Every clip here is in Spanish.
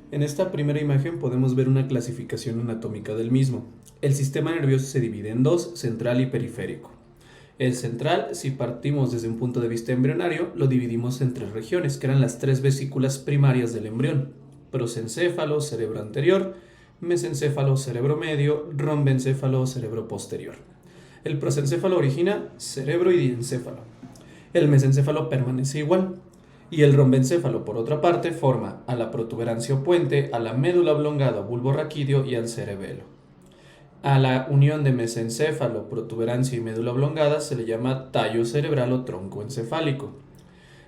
En esta primera imagen podemos ver una clasificación anatómica del mismo. El sistema nervioso se divide en dos, central y periférico. El central, si partimos desde un punto de vista embrionario, lo dividimos en tres regiones, que eran las tres vesículas primarias del embrión: prosencéfalo, cerebro anterior; mesencéfalo, cerebro medio; rombencéfalo, cerebro posterior. El prosencéfalo origina cerebro y diencéfalo. El mesencéfalo permanece igual. Y el rombencéfalo, por otra parte, forma a la protuberancia o puente, a la médula oblongada o bulbo raquídeo y al cerebelo. A la unión de mesencéfalo, protuberancia y médula oblongada se le llama tallo cerebral o tronco encefálico.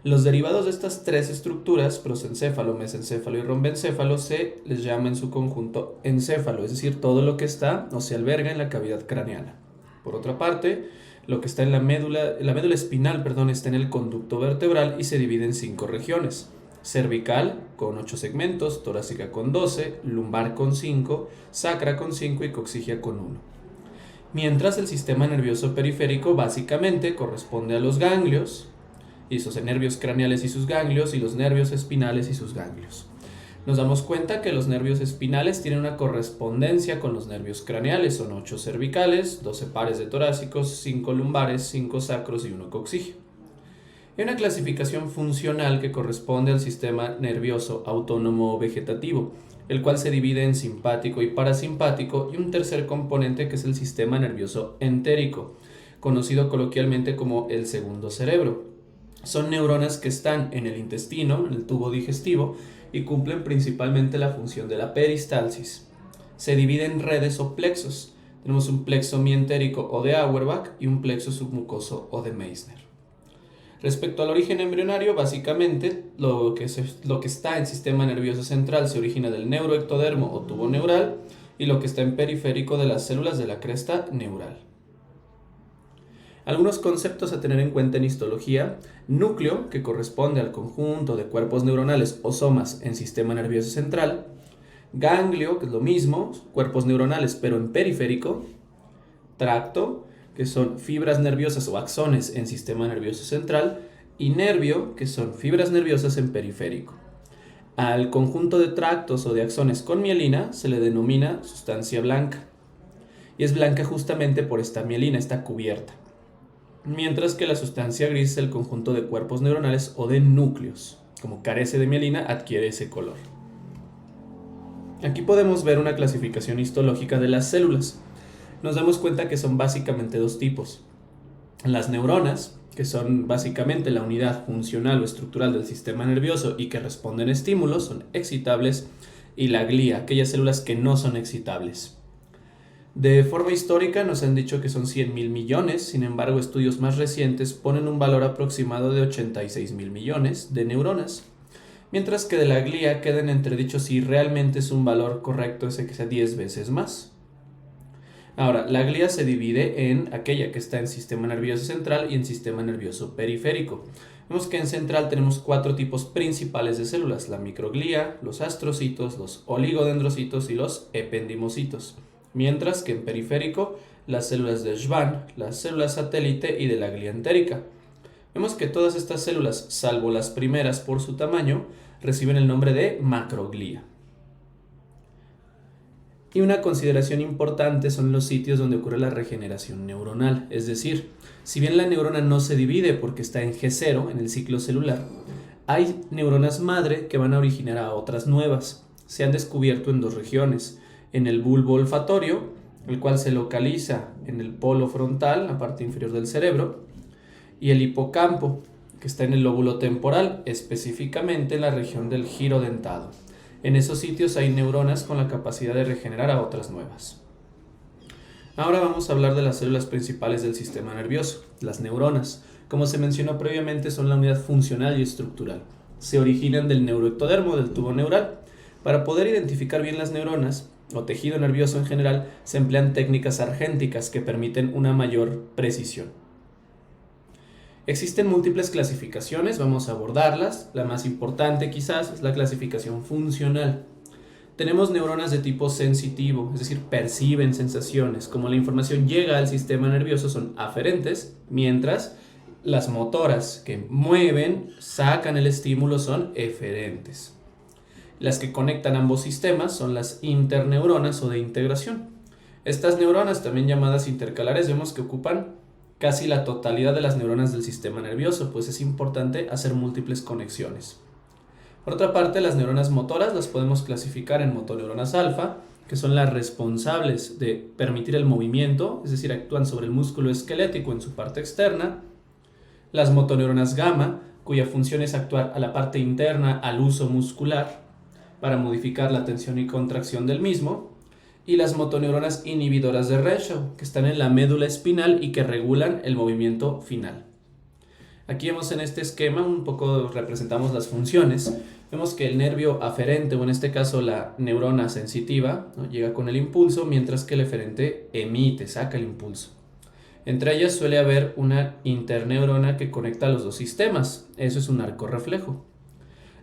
Los derivados de estas tres estructuras, prosencéfalo, mesencéfalo y rombencéfalo, se les llama en su conjunto encéfalo, es decir, todo lo que está o se alberga en la cavidad craneana. Por otra parte, lo que está en la médula espinal, está en el conducto vertebral y se divide en 5 regiones: cervical con 8 segmentos, torácica con 12, lumbar con 5, sacra con 5 y coxigia con 1. Mientras el sistema nervioso periférico básicamente corresponde a los ganglios, y sus nervios craneales y sus ganglios, y los nervios espinales y sus ganglios. Nos damos cuenta que los nervios espinales tienen una correspondencia con los nervios craneales. Son 8 cervicales, 12 pares de torácicos, 5 lumbares, 5 sacros y 1 coxígeo. Hay una clasificación funcional que corresponde al sistema nervioso autónomo vegetativo, el cual se divide en simpático y parasimpático, y un tercer componente que es el sistema nervioso entérico, conocido coloquialmente como el segundo cerebro. Son neuronas que están en el intestino, en el tubo digestivo, y cumplen principalmente la función de la peristalsis. Se divide en redes o plexos. Tenemos un plexo mientérico o de Auerbach y un plexo submucoso o de Meissner. Respecto al origen embrionario, básicamente lo que está en sistema nervioso central se origina del neuroectodermo o tubo neural, y lo que está en periférico de las células de la cresta neural. Algunos conceptos a tener en cuenta en histología: núcleo, que corresponde al conjunto de cuerpos neuronales o somas en sistema nervioso central; ganglio, que es lo mismo, cuerpos neuronales pero en periférico; tracto, que son fibras nerviosas o axones en sistema nervioso central; y nervio, que son fibras nerviosas en periférico. Al conjunto de tractos o de axones con mielina se le denomina sustancia blanca, y es blanca justamente por esta mielina, esta cubierta. Mientras que la sustancia gris es el conjunto de cuerpos neuronales o de núcleos. Como carece de mielina, adquiere ese color. Aquí podemos ver una clasificación histológica de las células. Nos damos cuenta que son básicamente dos tipos: las neuronas, que son básicamente la unidad funcional o estructural del sistema nervioso y que responden a estímulos, son excitables; y la glía, aquellas células que no son excitables. De forma histórica nos han dicho que son 100.000 millones, sin embargo estudios más recientes ponen un valor aproximado de 86.000 millones de neuronas, mientras que de la glía queda en entredicho si realmente es un valor correcto ese que sea 10 veces más. Ahora, la glía se divide en aquella que está en sistema nervioso central y en sistema nervioso periférico. Vemos que en central tenemos 4 tipos principales de células: la microglía, los astrocitos, los oligodendrocitos y los ependimocitos. Mientras que en periférico, las células de Schwann, las células satélite y de la glía entérica. Vemos que todas estas células, salvo las primeras por su tamaño, reciben el nombre de macroglía. Y una consideración importante son los sitios donde ocurre la regeneración neuronal, es decir, si bien la neurona no se divide porque está en G0, en el ciclo celular, hay neuronas madre que van a originar a otras nuevas. Se han descubierto en 2 regiones: en el bulbo olfatorio, el cual se localiza en el polo frontal, la parte inferior del cerebro, y el hipocampo, que está en el lóbulo temporal, específicamente en la región del giro dentado. En esos sitios hay neuronas con la capacidad de regenerar a otras nuevas. Ahora vamos a hablar de las células principales del sistema nervioso, las neuronas. Como se mencionó previamente, son la unidad funcional y estructural. Se originan del neuroectodermo, del tubo neural. Para poder identificar bien las neuronas, o tejido nervioso en general, se emplean técnicas argénticas que permiten una mayor precisión. Existen múltiples clasificaciones, vamos a abordarlas. La más importante quizás es la clasificación funcional. Tenemos neuronas de tipo sensitivo, es decir, perciben sensaciones. Como la información llega al sistema nervioso, son aferentes, mientras las motoras que mueven, sacan el estímulo, son eferentes. Las que conectan ambos sistemas son las interneuronas o de integración. Estas neuronas, también llamadas intercalares, vemos que ocupan casi la totalidad de las neuronas del sistema nervioso, pues es importante hacer múltiples conexiones. Por otra parte, las neuronas motoras las podemos clasificar en motoneuronas alfa, que son las responsables de permitir el movimiento, es decir, actúan sobre el músculo esquelético en su parte externa. Las motoneuronas gamma, cuya función es actuar a la parte interna al uso muscular para modificar la tensión y contracción del mismo. Y las motoneuronas inhibidoras de Renshaw, que están en la médula espinal y que regulan el movimiento final. Aquí vemos en este esquema, un poco representamos las funciones. Vemos que el nervio aferente, o en este caso la neurona sensitiva, ¿no?, llega con el impulso, mientras que el eferente emite, saca el impulso. Entre ellas suele haber una interneurona que conecta los dos sistemas. Eso es un arco reflejo.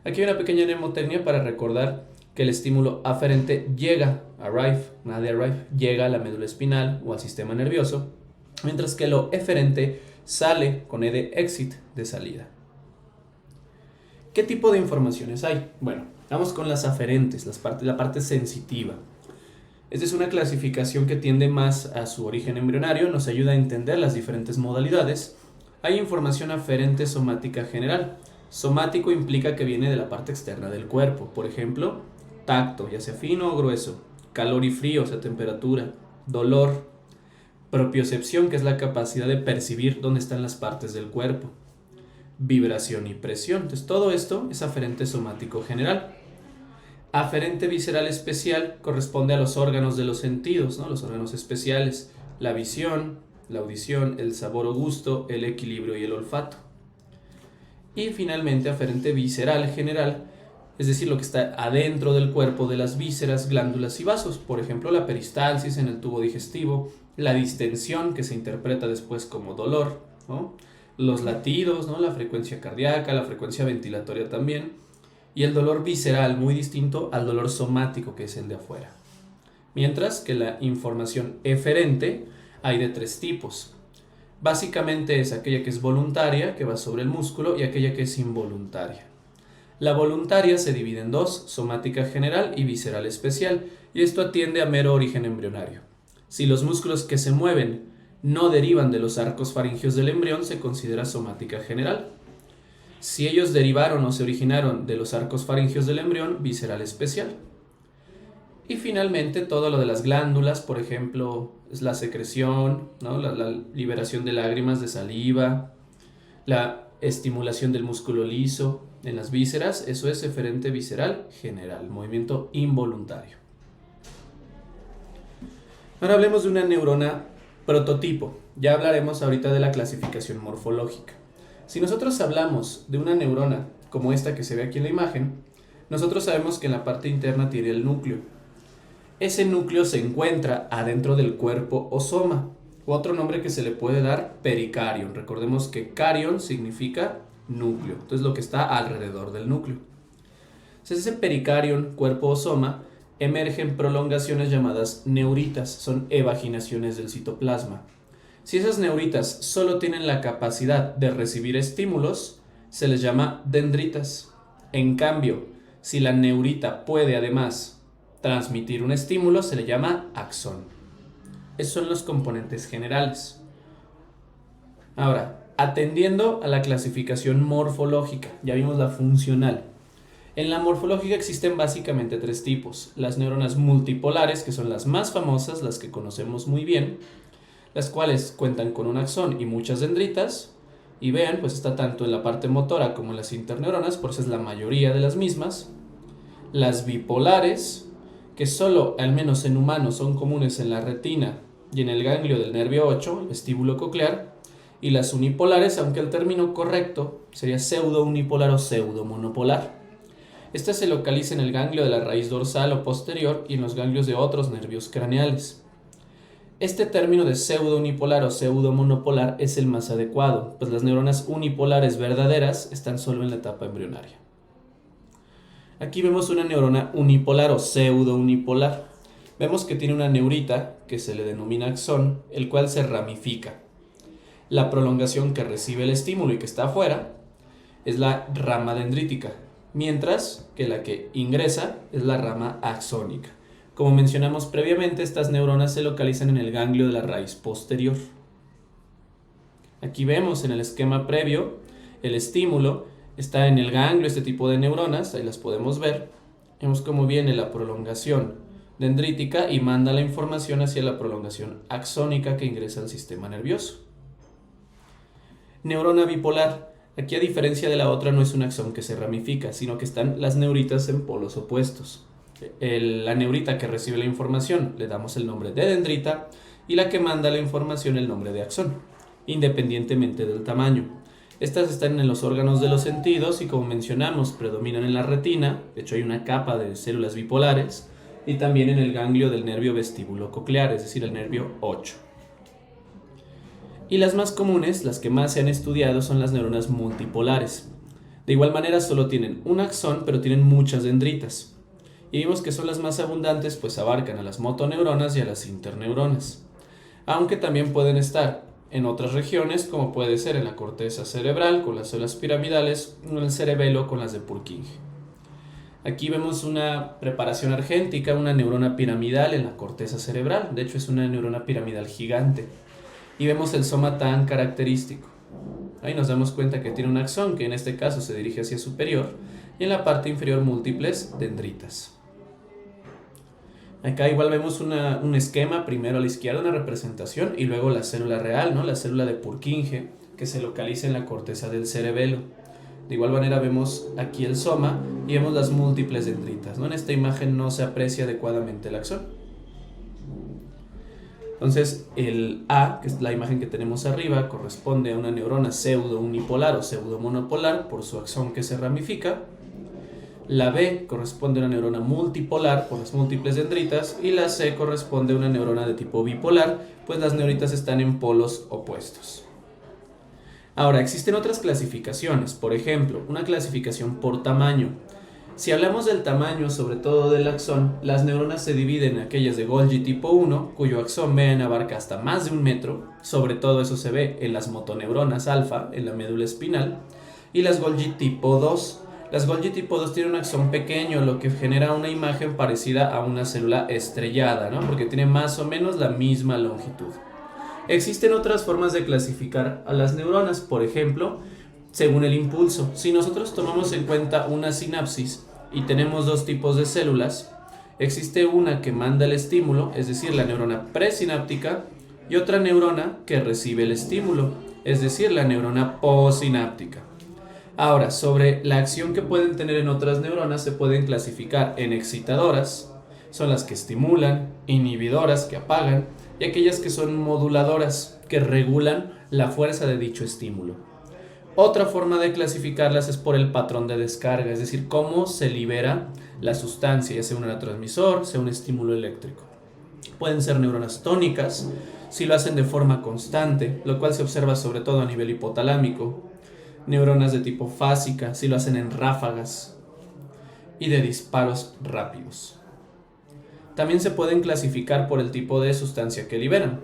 Aquí hay una pequeña mnemotecnia para recordar que el estímulo aferente llega a la médula espinal o al sistema nervioso, mientras que lo eferente sale con E de exit, de salida. ¿Qué tipo de informaciones hay? Bueno, vamos con las aferentes, la parte sensitiva. Esta es una clasificación que tiende más a su origen embrionario, nos ayuda a entender las diferentes modalidades. Hay información aferente somática general. Somático implica que viene de la parte externa del cuerpo, por ejemplo, tacto, ya sea fino o grueso, calor y frío, o sea, temperatura, dolor, propiocepción, que es la capacidad de percibir dónde están las partes del cuerpo, vibración y presión. Entonces, todo esto es aferente somático general. Aferente visceral especial corresponde a los órganos de los sentidos, ¿no?, los órganos especiales, la visión, la audición, el sabor o gusto, el equilibrio y el olfato. Y finalmente, aferente visceral general, es decir, lo que está adentro del cuerpo de las vísceras, glándulas y vasos, por ejemplo, la peristalsis en el tubo digestivo, la distensión, que se interpreta después como dolor, ¿no?, los latidos, ¿no?, la frecuencia cardíaca, la frecuencia ventilatoria también, y el dolor visceral, muy distinto al dolor somático, que es el de afuera. Mientras que la información eferente hay de 3 tipos. Básicamente es aquella que es voluntaria, que va sobre el músculo, y aquella que es involuntaria. La voluntaria se divide en 2, somática general y visceral especial, y esto atiende a mero origen embrionario. Si los músculos que se mueven no derivan de los arcos faringeos del embrión, se considera somática general. Si ellos derivaron o se originaron de los arcos faringeos del embrión, visceral especial. Y finalmente todo lo de las glándulas, por ejemplo, es la secreción, ¿no?, la liberación de lágrimas, de saliva, la estimulación del músculo liso en las vísceras, eso es eferente visceral general, movimiento involuntario. Ahora hablemos de una neurona prototipo. Ya hablaremos ahorita de la clasificación morfológica. Si nosotros hablamos de una neurona como esta que se ve aquí en la imagen, nosotros sabemos que en la parte interna tiene el núcleo. Ese núcleo se encuentra adentro del cuerpo o soma. Otro nombre que se le puede dar, pericarion. Recordemos que carion significa núcleo, entonces lo que está alrededor del núcleo. Entonces ese pericarion, cuerpo o soma, emergen prolongaciones llamadas neuritas, son evaginaciones del citoplasma. Si esas neuritas solo tienen la capacidad de recibir estímulos, se les llama dendritas. En cambio, si la neurita puede además transmitir un estímulo, se le llama axón. Esos son los componentes generales. Ahora, atendiendo a la clasificación morfológica, ya vimos la funcional. En la morfológica existen básicamente 3 tipos. Las neuronas multipolares, que son las más famosas, las que conocemos muy bien, las cuales cuentan con un axón y muchas dendritas. Y vean, pues está tanto en la parte motora como en las interneuronas, por eso es la mayoría de las mismas. Las bipolares, que solo, al menos en humanos, son comunes en la retina y en el ganglio del nervio 8, el vestíbulo coclear. Y las unipolares, aunque el término correcto sería pseudo-unipolar o pseudo-monopolar. Esta se localiza en el ganglio de la raíz dorsal o posterior y en los ganglios de otros nervios craneales. Este término de pseudo-unipolar o pseudo-monopolar es el más adecuado, pues las neuronas unipolares verdaderas están solo en la etapa embrionaria. Aquí vemos una neurona unipolar o pseudo-unipolar. Vemos que tiene una neurita, que se le denomina axón, el cual se ramifica. La prolongación que recibe el estímulo y que está afuera es la rama dendrítica. mientras que la que ingresa es la rama axónica. Como mencionamos previamente, estas neuronas se localizan en el ganglio de la raíz posterior. Aquí vemos en el esquema previo el estímulo está en el ganglio, este tipo de neuronas, ahí las podemos ver. Vemos cómo viene la prolongación dendrítica y manda la información hacia la prolongación axónica que ingresa al sistema nervioso. Neurona bipolar. Aquí, a diferencia de la otra, no es un axón que se ramifica, sino que están las neuritas en polos opuestos. La neurita que recibe la información le damos el nombre de dendrita y la que manda la información el nombre de axón, independientemente del tamaño. Estas están en los órganos de los sentidos y, como mencionamos, predominan en la retina. De hecho, hay una capa de células bipolares, y también en el ganglio del nervio vestíbulo-coclear, es decir, el nervio 8. Y las más comunes, las que más se han estudiado, son las neuronas multipolares. De igual manera, solo tienen un axón, pero tienen muchas dendritas. Y vimos que son las más abundantes, pues abarcan a las motoneuronas y a las interneuronas. Aunque también pueden estar en otras regiones, como puede ser en la corteza cerebral con las células piramidales o en el cerebelo con las de Purkinje. Aquí vemos una preparación argéntica, una neurona piramidal en la corteza cerebral. De hecho, es una neurona piramidal gigante. Y vemos el soma tan característico. Ahí nos damos cuenta que tiene un axón, que en este caso se dirige hacia superior, y en la parte inferior múltiples dendritas. Acá igual vemos un esquema, primero a la izquierda una representación y luego la célula real, ¿no? La célula de Purkinje, que se localiza en la corteza del cerebelo. De igual manera vemos aquí el soma y vemos las múltiples dendritas, ¿no? En esta imagen no se aprecia adecuadamente el axón. Entonces el A, que es la imagen que tenemos arriba, corresponde a una neurona pseudo-unipolar o pseudo-monopolar por su axón que se ramifica. La B corresponde a una neurona multipolar por las múltiples dendritas y la C corresponde a una neurona de tipo bipolar, pues las neuritas están en polos opuestos. Ahora, existen otras clasificaciones, por ejemplo, una clasificación por tamaño. Si hablamos del tamaño, sobre todo del axón, las neuronas se dividen en aquellas de Golgi tipo 1, cuyo axón medio abarca hasta más de 1 metro, sobre todo eso se ve en las motoneuronas alfa, en la médula espinal, y las Golgi tipo 2. Las Golgi tipo 2 tienen un axón pequeño, lo que genera una imagen parecida a una célula estrellada, ¿no? Porque tiene más o menos la misma longitud. Existen otras formas de clasificar a las neuronas, por ejemplo, según el impulso. Si nosotros tomamos en cuenta una sinapsis y tenemos dos tipos de células, existe una que manda el estímulo, es decir, la neurona presináptica, y otra neurona que recibe el estímulo, es decir, la neurona postsináptica. Ahora, sobre la acción que pueden tener en otras neuronas, se pueden clasificar en excitadoras, son las que estimulan, inhibidoras, que apagan, y aquellas que son moduladoras, que regulan la fuerza de dicho estímulo. Otra forma de clasificarlas es por el patrón de descarga, es decir, cómo se libera la sustancia, ya sea un neurotransmisor, sea un estímulo eléctrico. Pueden ser neuronas tónicas, si lo hacen de forma constante, lo cual se observa sobre todo a nivel hipotalámico. Neuronas de tipo fásica, si lo hacen en ráfagas y de disparos rápidos. También se pueden clasificar por el tipo de sustancia que liberan.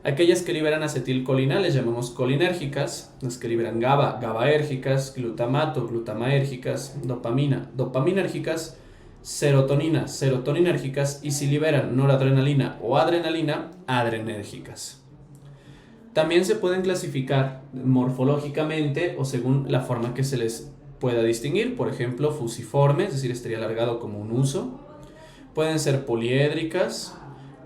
Aquellas que liberan acetilcolina les llamamos colinérgicas, las que liberan GABA, GABAérgicas, glutamato, glutamaérgicas, dopamina, dopaminérgicas, serotonina, serotoninérgicas, y si liberan noradrenalina o adrenalina, adrenérgicas. También se pueden clasificar morfológicamente o según la forma que se les pueda distinguir, por ejemplo, fusiforme, es decir, estaría alargado como un huso. Pueden ser poliédricas,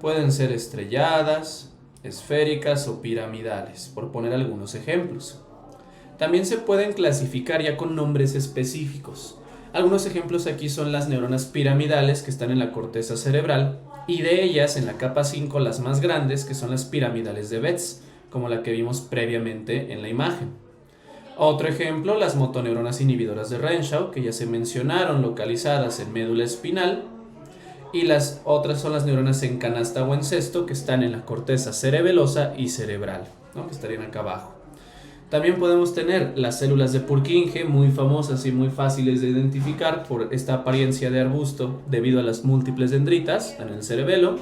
pueden ser estrelladas, esféricas o piramidales, por poner algunos ejemplos. También se pueden clasificar ya con nombres específicos. Algunos ejemplos aquí son las neuronas piramidales que están en la corteza cerebral, y de ellas en la capa 5 las más grandes, que son las piramidales de Betz, como la que vimos previamente en la imagen. Otro ejemplo, las motoneuronas inhibidoras de Renshaw, que ya se mencionaron, localizadas en médula espinal, y las otras son las neuronas en canasta o en cesto, que están en la corteza cerebelosa y cerebral, ¿no? Que estarían acá abajo. También podemos tener las células de Purkinje, muy famosas y muy fáciles de identificar por esta apariencia de arbusto debido a las múltiples dendritas en el cerebelo,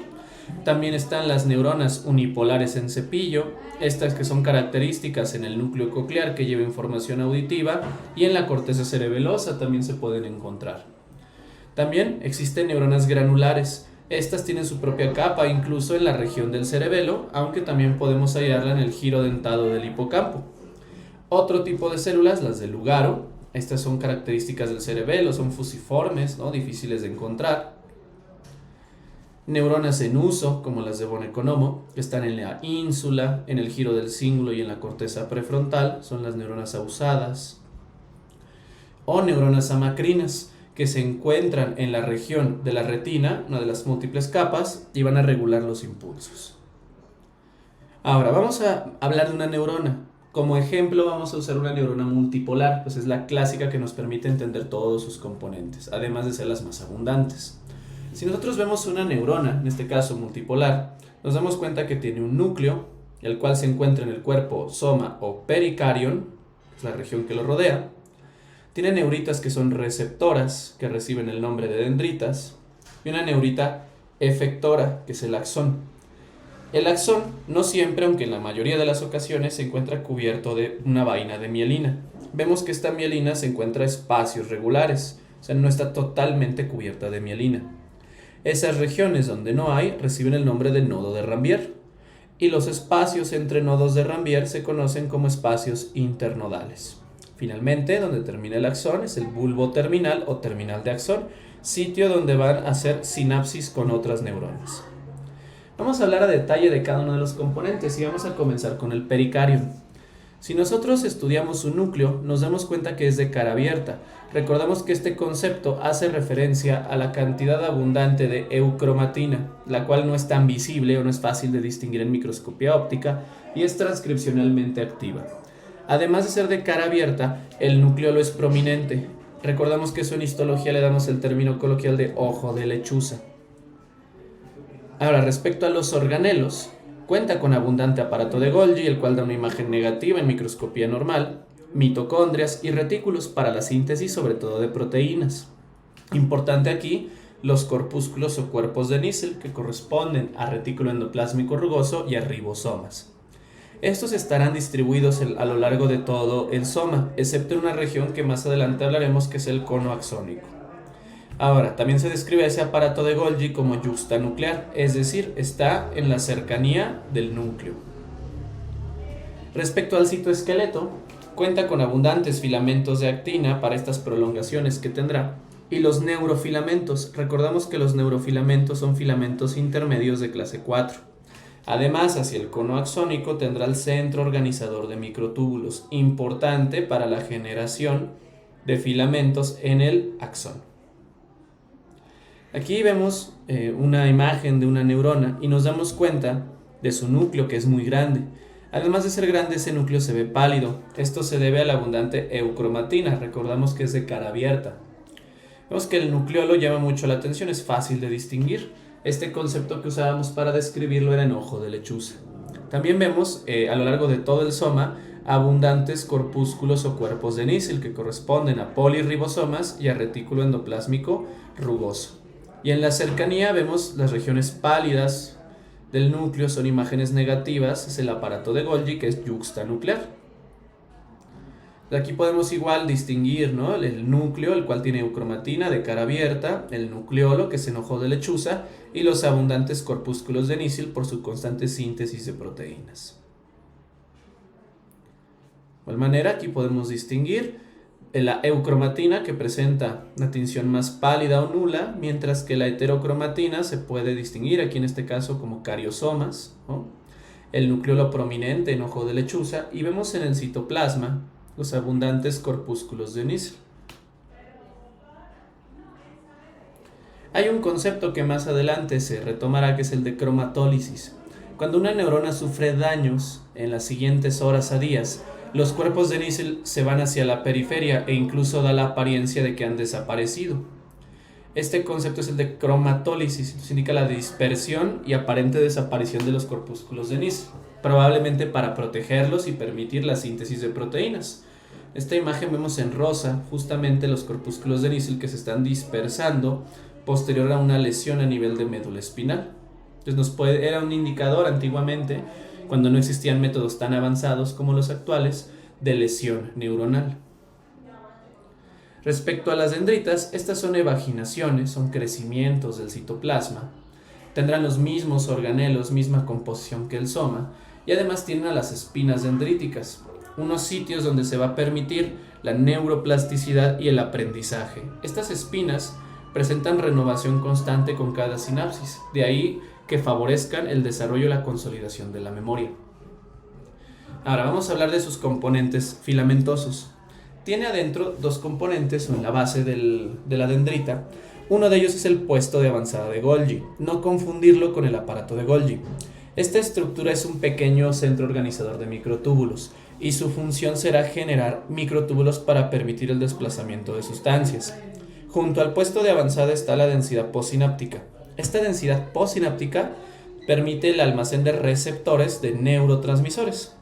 También están las neuronas unipolares en cepillo, estas que son características en el núcleo coclear que lleva información auditiva, y en la corteza cerebelosa también se pueden encontrar. También existen neuronas granulares. Estas tienen su propia capa incluso en la región del cerebelo, aunque también podemos hallarla en el giro dentado del hipocampo. Otro tipo de células, las del Lugaro, estas son características del cerebelo, son fusiformes, ¿no? Difíciles de encontrar. Neuronas en uso, como las de von Economo, que están en la ínsula, en el giro del cíngulo y en la corteza prefrontal, son las neuronas ausadas. O neuronas amacrinas, que se encuentran en la región de la retina, una de las múltiples capas, y van a regular los impulsos. Ahora, vamos a hablar de una neurona. Como ejemplo vamos a usar una neurona multipolar, pues es la clásica que nos permite entender todos sus componentes, además de ser las más abundantes. Si nosotros vemos una neurona, en este caso multipolar, nos damos cuenta que tiene un núcleo, el cual se encuentra en el cuerpo soma o pericarion, que es la región que lo rodea. Tiene neuritas que son receptoras, que reciben el nombre de dendritas, y una neurita efectora, que es el axón. El axón no siempre, aunque en la mayoría de las ocasiones, se encuentra cubierto de una vaina de mielina. Vemos que esta mielina se encuentra a espacios regulares, o sea, no está totalmente cubierta de mielina. Esas regiones donde no hay reciben el nombre de nodo de Rambier, y los espacios entre nodos de Rambier se conocen como espacios internodales. Finalmente, donde termina el axón es el bulbo terminal o terminal de axón, sitio donde van a hacer sinapsis con otras neuronas. Vamos a hablar a detalle de cada uno de los componentes y vamos a comenzar con el pericarium. Si nosotros estudiamos su núcleo, nos damos cuenta que es de cara abierta. Recordamos que este concepto hace referencia a la cantidad abundante de eucromatina, la cual no es tan visible o no es fácil de distinguir en microscopía óptica y es transcripcionalmente activa. Además de ser de cara abierta, el nucleolo es prominente. Recordamos que eso en histología le damos el término coloquial de ojo de lechuza. Ahora, respecto a los organelos, cuenta con abundante aparato de Golgi, el cual da una imagen negativa en microscopía normal, mitocondrias y retículos para la síntesis sobre todo de proteínas. Importante aquí, los corpúsculos o cuerpos de Nissl, que corresponden a retículo endoplásmico rugoso y a ribosomas. Estos estarán distribuidos a lo largo de todo el soma, excepto en una región que más adelante hablaremos, que es el cono axónico. Ahora, también se describe ese aparato de Golgi como yuxtanuclear, es decir, está en la cercanía del núcleo. Respecto al citoesqueleto, cuenta con abundantes filamentos de actina para estas prolongaciones que tendrá, y los neurofilamentos. Recordamos que los neurofilamentos son filamentos intermedios de clase 4. Además, hacia el cono axónico tendrá el centro organizador de microtúbulos, importante para la generación de filamentos en el axón. Aquí vemos una imagen de una neurona y nos damos cuenta de su núcleo, que es muy grande. Además de ser grande, ese núcleo se ve pálido. Esto se debe a la abundante eucromatina. Recordamos que es de cara abierta. Vemos que el nucleolo llama mucho la atención, es fácil de distinguir. Este concepto que usábamos para describirlo era en ojo de lechuza. También vemos a lo largo de todo el soma abundantes corpúsculos o cuerpos de Nissl que corresponden a polirribosomas y a retículo endoplásmico rugoso. Y en la cercanía vemos las regiones pálidas del núcleo, son imágenes negativas, es el aparato de Golgi, que es yuxtanuclear. De aquí podemos igual distinguir, ¿no?, el núcleo, el cual tiene eucromatina de cara abierta, el nucleolo, que es en ojo de lechuza, y los abundantes corpúsculos de Nissl por su constante síntesis de proteínas. De igual manera, aquí podemos distinguir la eucromatina, que presenta una tinción más pálida o nula, mientras que la heterocromatina se puede distinguir aquí en este caso como cariosomas, ¿no?, el nucleolo prominente en ojo de lechuza, y vemos en el citoplasma los abundantes corpúsculos de Nissl. Hay un concepto que más adelante se retomará, que es el de cromatólisis. Cuando una neurona sufre daños en las siguientes horas a días, los cuerpos de Nissl se van hacia la periferia e incluso da la apariencia de que han desaparecido. Este concepto es el de cromatólisis, esto indica la dispersión y aparente desaparición de los corpúsculos de Nissl, probablemente para protegerlos y permitir la síntesis de proteínas. Esta imagen vemos en rosa justamente los corpúsculos de Nissl que se están dispersando posterior a una lesión a nivel de médula espinal. Entonces era un indicador antiguamente, cuando no existían métodos tan avanzados como los actuales, de lesión neuronal. Respecto a las dendritas, estas son evaginaciones, son crecimientos del citoplasma. Tendrán los mismos organelos, misma composición que el soma, y además tienen a las espinas dendríticas, unos sitios donde se va a permitir la neuroplasticidad y el aprendizaje. Estas espinas presentan renovación constante con cada sinapsis, de ahí que favorezcan el desarrollo y la consolidación de la memoria. Ahora vamos a hablar de sus componentes filamentosos. Tiene adentro dos componentes en la base de la dendrita. Uno de ellos es el puesto de avanzada de Golgi, no confundirlo con el aparato de Golgi. Esta estructura es un pequeño centro organizador de microtúbulos y su función será generar microtúbulos para permitir el desplazamiento de sustancias. Junto al puesto de avanzada está la densidad postsináptica. Esta densidad postsináptica permite el almacén de receptores de neurotransmisores.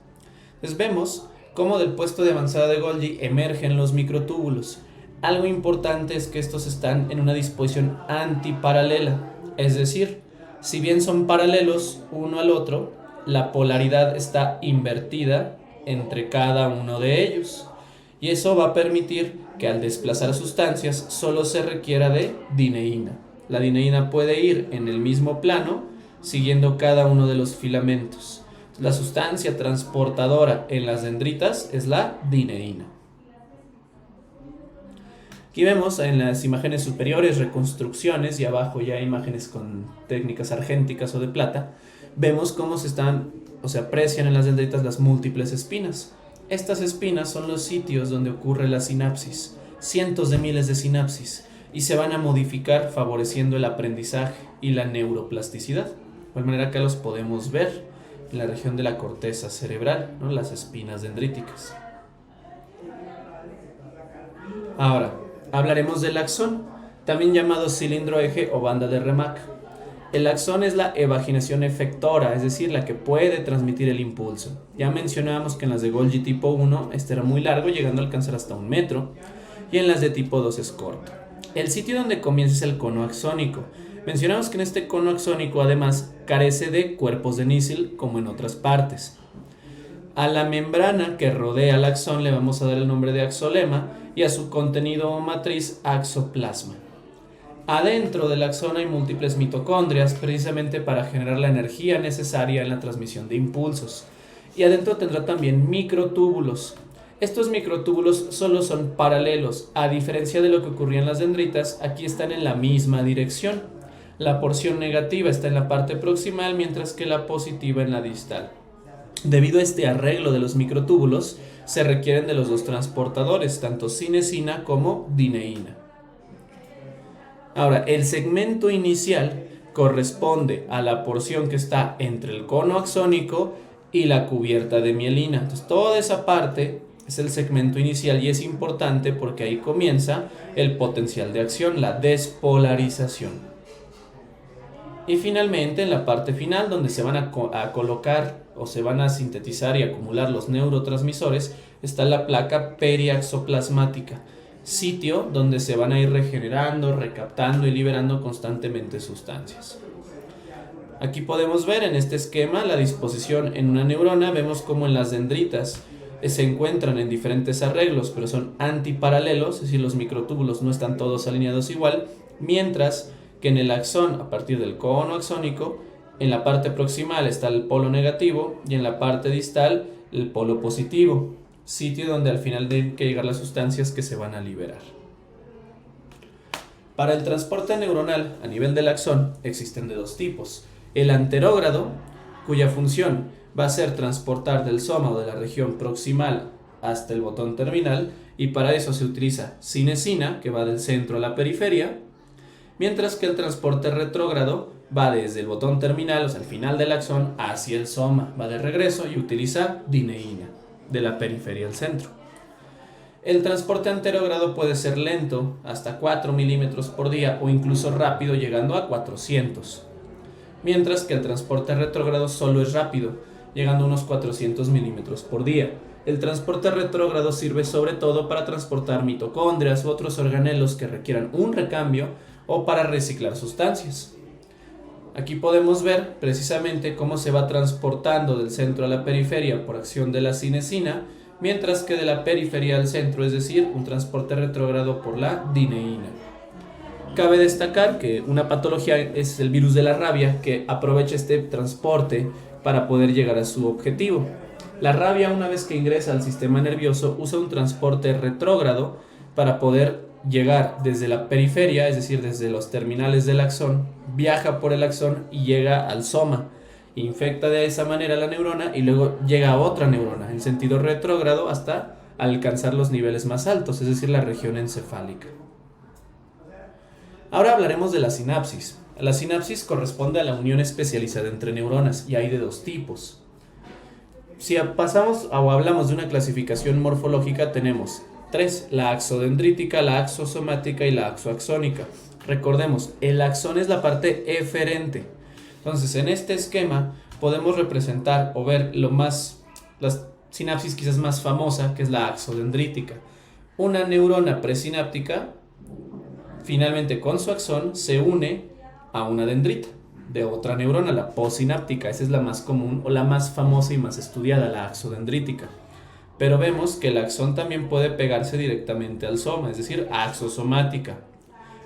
Entonces vemos cómo del puesto de avanzada de Golgi emergen los microtúbulos. Algo importante es que estos están en una disposición antiparalela, es decir, si bien son paralelos uno al otro, la polaridad está invertida entre cada uno de ellos. Y eso va a permitir que al desplazar sustancias solo se requiera de dineína. La dineína puede ir en el mismo plano siguiendo cada uno de los filamentos. La sustancia transportadora en las dendritas es la dineína. Aquí vemos en las imágenes superiores reconstrucciones y abajo ya imágenes con técnicas argénticas o de plata. Vemos cómo se aprecian en las dendritas las múltiples espinas. Estas espinas son los sitios donde ocurre la sinapsis, cientos de miles de sinapsis, y se van a modificar favoreciendo el aprendizaje y la neuroplasticidad. De igual manera que los podemos ver en la región de la corteza cerebral, ¿no? Las espinas dendríticas. Ahora, hablaremos del axón, también llamado cilindro eje o banda de Remak. El axón es la evaginación efectora, es decir, la que puede transmitir el impulso. Ya mencionábamos que en las de Golgi tipo 1 este era muy largo, llegando a alcanzar hasta 1 metro, y en las de tipo 2 es corto. El sitio donde comienza es el cono axónico. Mencionamos que en este cono axónico además carece de cuerpos de nísel como en otras partes. A la membrana que rodea al axón le vamos a dar el nombre de axolema y a su contenido o matriz axoplasma. Adentro del axón hay múltiples mitocondrias precisamente para generar la energía necesaria en la transmisión de impulsos. Y adentro tendrá también microtúbulos. Estos microtúbulos solo son paralelos, a diferencia de lo que ocurría en las dendritas, aquí están en la misma dirección. La porción negativa está en la parte proximal, mientras que la positiva en la distal. Debido a este arreglo de los microtúbulos, se requieren de los dos transportadores, tanto cinesina como dineína. Ahora, el segmento inicial corresponde a la porción que está entre el cono axónico y la cubierta de mielina. Entonces, toda esa parte es el segmento inicial y es importante porque ahí comienza el potencial de acción, la despolarización. Y finalmente, en la parte final, donde se van a colocar o se van a sintetizar y acumular los neurotransmisores, está la placa periaxoplasmática, sitio donde se van a ir regenerando, recaptando y liberando constantemente sustancias. Aquí podemos ver en este esquema la disposición en una neurona. Vemos como en las dendritas se encuentran en diferentes arreglos, pero son antiparalelos, es decir, los microtúbulos no están todos alineados igual, mientras que en el axón, a partir del cono axónico, en la parte proximal está el polo negativo y en la parte distal el polo positivo, sitio donde al final deben que llegar las sustancias que se van a liberar. Para el transporte neuronal a nivel del axón existen de dos tipos: el anterógrado, cuya función va a ser transportar del soma o de la región proximal hasta el botón terminal, y para eso se utiliza cinesina, que va del centro a la periferia, mientras que el transporte retrógrado va desde el botón terminal, o sea, el final del axón, hacia el soma, va de regreso y utiliza dineína, de la periferia al centro. El transporte anterógrado puede ser lento, hasta 4 milímetros por día, o incluso rápido, llegando a 400. Mientras que el transporte retrógrado solo es rápido, llegando a unos 400 milímetros por día. El transporte retrógrado sirve sobre todo para transportar mitocondrias u otros organelos que requieran un recambio o para reciclar sustancias. Aquí podemos ver precisamente cómo se va transportando del centro a la periferia por acción de la cinesina, mientras que de la periferia al centro, es decir, un transporte retrógrado por la dineína. Cabe destacar que una patología es el virus de la rabia, que aprovecha este transporte para poder llegar a su objetivo. La rabia, una vez que ingresa al sistema nervioso, usa un transporte retrógrado para poder llegar desde la periferia, es decir, desde los terminales del axón, viaja por el axón y llega al soma. Infecta de esa manera la neurona y luego llega a otra neurona en sentido retrógrado hasta alcanzar los niveles más altos, es decir, la región encefálica. Ahora hablaremos de la sinapsis. La sinapsis corresponde a la unión especializada entre neuronas y hay de dos tipos. Si pasamos o hablamos de una clasificación morfológica, tenemos tres: la axodendrítica, la axosomática y la axoaxónica. Recordemos, el axón es la parte eferente. Entonces, en este esquema podemos representar o ver la sinapsis quizás más famosa, que es la axodendrítica. Una neurona presináptica, finalmente con su axón, se une a una dendrita de otra neurona, la postsináptica. Esa es la más común o la más famosa y más estudiada, la axodendrítica. Pero vemos que el axón también puede pegarse directamente al soma, es decir, axosomática,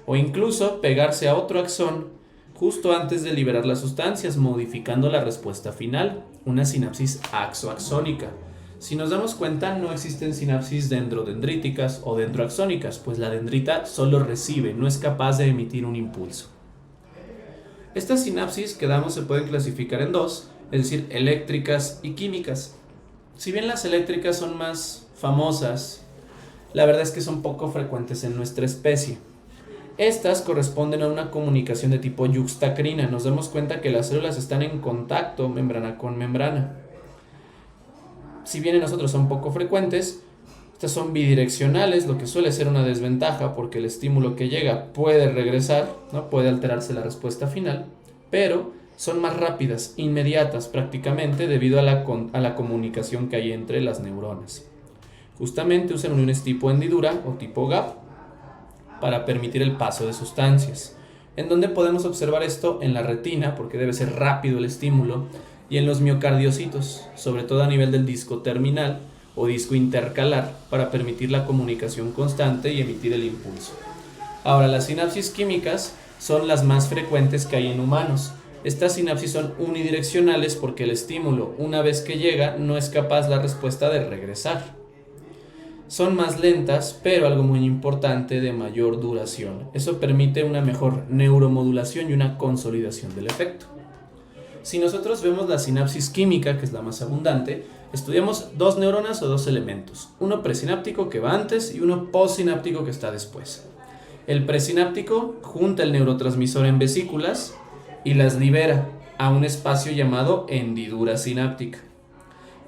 o incluso pegarse a otro axón justo antes de liberar las sustancias, modificando la respuesta final, una sinapsis axoaxónica. Si nos damos cuenta, no existen sinapsis dendrodendríticas o dendroaxónicas, pues la dendrita solo recibe, no es capaz de emitir un impulso. Estas sinapsis que damos se pueden clasificar en dos, es decir, eléctricas y químicas. Si bien las eléctricas son más famosas, la verdad es que son poco frecuentes en nuestra especie. Estas corresponden a una comunicación de tipo yuxtacrina. Nos damos cuenta que las células están en contacto membrana con membrana. Si bien en nosotros son poco frecuentes, estas son bidireccionales, lo que suele ser una desventaja porque el estímulo que llega puede regresar, ¿no? Puede alterarse la respuesta final, pero son más rápidas, inmediatas prácticamente, debido a la comunicación que hay entre las neuronas. Justamente usan uniones tipo hendidura o tipo gap para permitir el paso de sustancias. ¿En dónde podemos observar esto? En la retina, porque debe ser rápido el estímulo, y en los miocardiocitos, sobre todo a nivel del disco terminal o disco intercalar, para permitir la comunicación constante y emitir el impulso. Ahora, las sinapsis químicas son las más frecuentes que hay en humanos. Estas sinapsis son unidireccionales porque el estímulo, una vez que llega, no es capaz la respuesta de regresar. Son más lentas, pero algo muy importante, de mayor duración. Eso permite una mejor neuromodulación y una consolidación del efecto. Si nosotros vemos la sinapsis química, que es la más abundante, estudiamos dos neuronas o dos elementos. Uno presináptico, que va antes, y uno postsináptico, que está después. El presináptico junta el neurotransmisor en vesículas y las libera a un espacio llamado hendidura sináptica.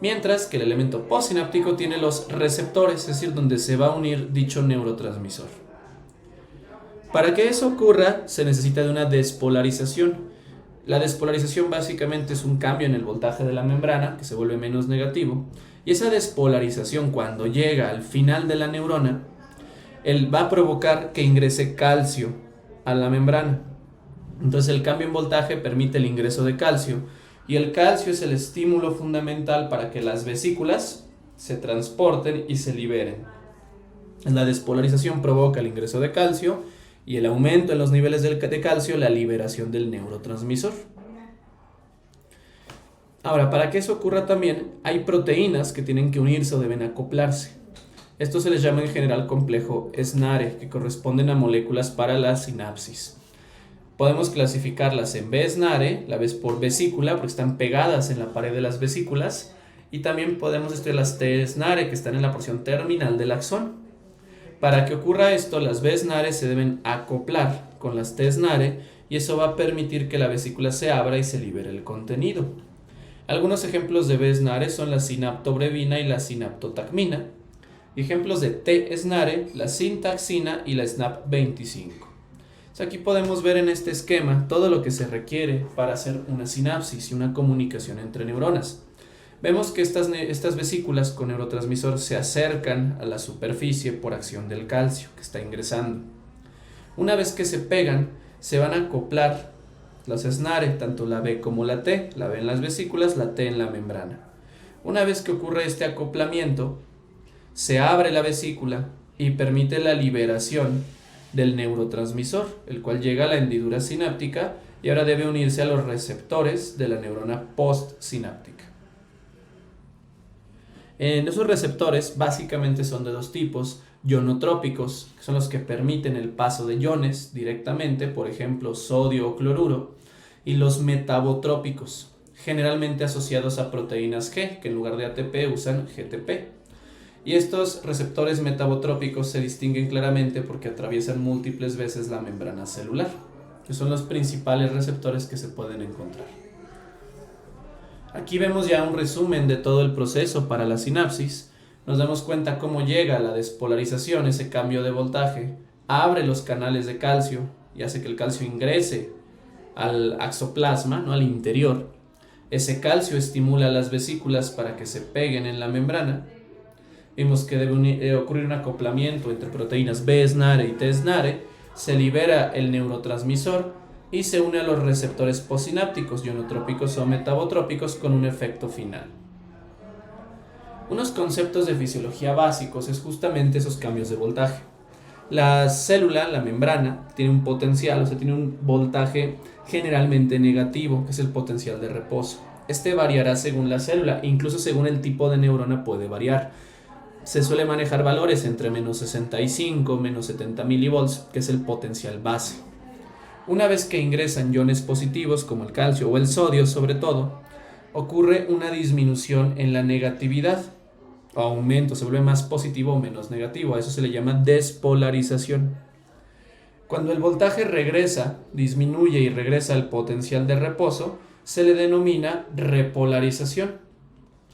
Mientras que el elemento postsináptico tiene los receptores, es decir, donde se va a unir dicho neurotransmisor. Para que eso ocurra, se necesita de una despolarización. La despolarización básicamente es un cambio en el voltaje de la membrana, que se vuelve menos negativo, y esa despolarización, cuando llega al final de la neurona, va a provocar que ingrese calcio a la membrana. Entonces el cambio en voltaje permite el ingreso de calcio, y el calcio es el estímulo fundamental para que las vesículas se transporten y se liberen. La despolarización provoca el ingreso de calcio y el aumento en los niveles de calcio, la liberación del neurotransmisor. Ahora, para que eso ocurra también, hay proteínas que tienen que unirse o deben acoplarse. Esto se les llama en general complejo SNARE, que corresponden a moléculas para la sinapsis. Podemos clasificarlas en B-SNARE, la vez por vesícula, porque están pegadas en la pared de las vesículas, y también podemos estudiar las T-SNARE, que están en la porción terminal del axón. Para que ocurra esto, las B-SNARE se deben acoplar con las T-SNARE y eso va a permitir que la vesícula se abra y se libere el contenido. Algunos ejemplos de B-SNARE son la sinaptobrevina y la sinaptotacmina. Ejemplos de T-SNARE, la sintaxina y la SNAP25. Aquí podemos ver en este esquema todo lo que se requiere para hacer una sinapsis y una comunicación entre neuronas. Vemos que estas vesículas con neurotransmisor se acercan a la superficie por acción del calcio que está ingresando. Una vez que se pegan, se van a acoplar las SNARE, tanto la B como la T, la B en las vesículas, la T en la membrana. Una vez que ocurre este acoplamiento, se abre la vesícula y permite la liberación del neurotransmisor, el cual llega a la hendidura sináptica y ahora debe unirse a los receptores de la neurona postsináptica. Esos receptores básicamente son de dos tipos: ionotrópicos, que son los que permiten el paso de iones directamente, por ejemplo sodio o cloruro, y los metabotrópicos, generalmente asociados a proteínas G, que en lugar de ATP usan GTP. Y estos receptores metabotrópicos se distinguen claramente porque atraviesan múltiples veces la membrana celular, que son los principales receptores que se pueden encontrar. Aquí vemos ya un resumen de todo el proceso para la sinapsis. Nos damos cuenta cómo llega la despolarización, ese cambio de voltaje, abre los canales de calcio y hace que el calcio ingrese al axoplasma, ¿no?, al interior. Ese calcio estimula las vesículas para que se peguen en la membrana. Vimos que debe ocurrir un acoplamiento entre proteínas B SNARE y T SNARE, se libera el neurotransmisor y se une a los receptores postsinápticos, ionotrópicos o metabotrópicos, con un efecto final. Unos conceptos de fisiología básicos es justamente esos cambios de voltaje. La célula, la membrana, tiene un potencial, o sea, tiene un voltaje generalmente negativo, que es el potencial de reposo. Este variará según la célula, incluso según el tipo de neurona puede variar. Se suele manejar valores entre menos 65, menos 70 milivolts, que es el potencial base. Una vez que ingresan iones positivos, como el calcio o el sodio sobre todo, ocurre una disminución en la negatividad, o aumento, se vuelve más positivo o menos negativo. A eso se le llama despolarización. Cuando el voltaje regresa, disminuye y regresa al potencial de reposo, se le denomina repolarización.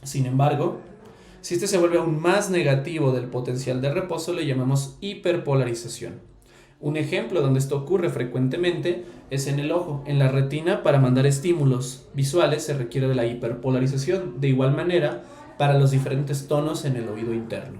Sin embargo, si este se vuelve aún más negativo del potencial de reposo, le llamamos hiperpolarización. Un ejemplo donde esto ocurre frecuentemente es en el ojo. En la retina, para mandar estímulos visuales se requiere de la hiperpolarización. De igual manera, para los diferentes tonos en el oído interno.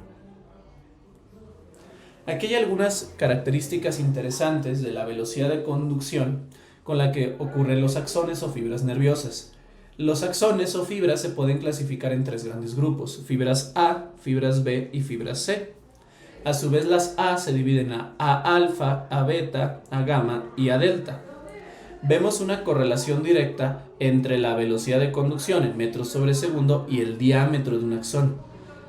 Aquí hay algunas características interesantes de la velocidad de conducción con la que ocurren los axones o fibras nerviosas. Los axones o fibras se pueden clasificar en tres grandes grupos: fibras A, fibras B y fibras C. A su vez, las A se dividen a alfa, a beta, a gamma y a delta. Vemos una correlación directa entre la velocidad de conducción en metros sobre segundo y el diámetro de un axón.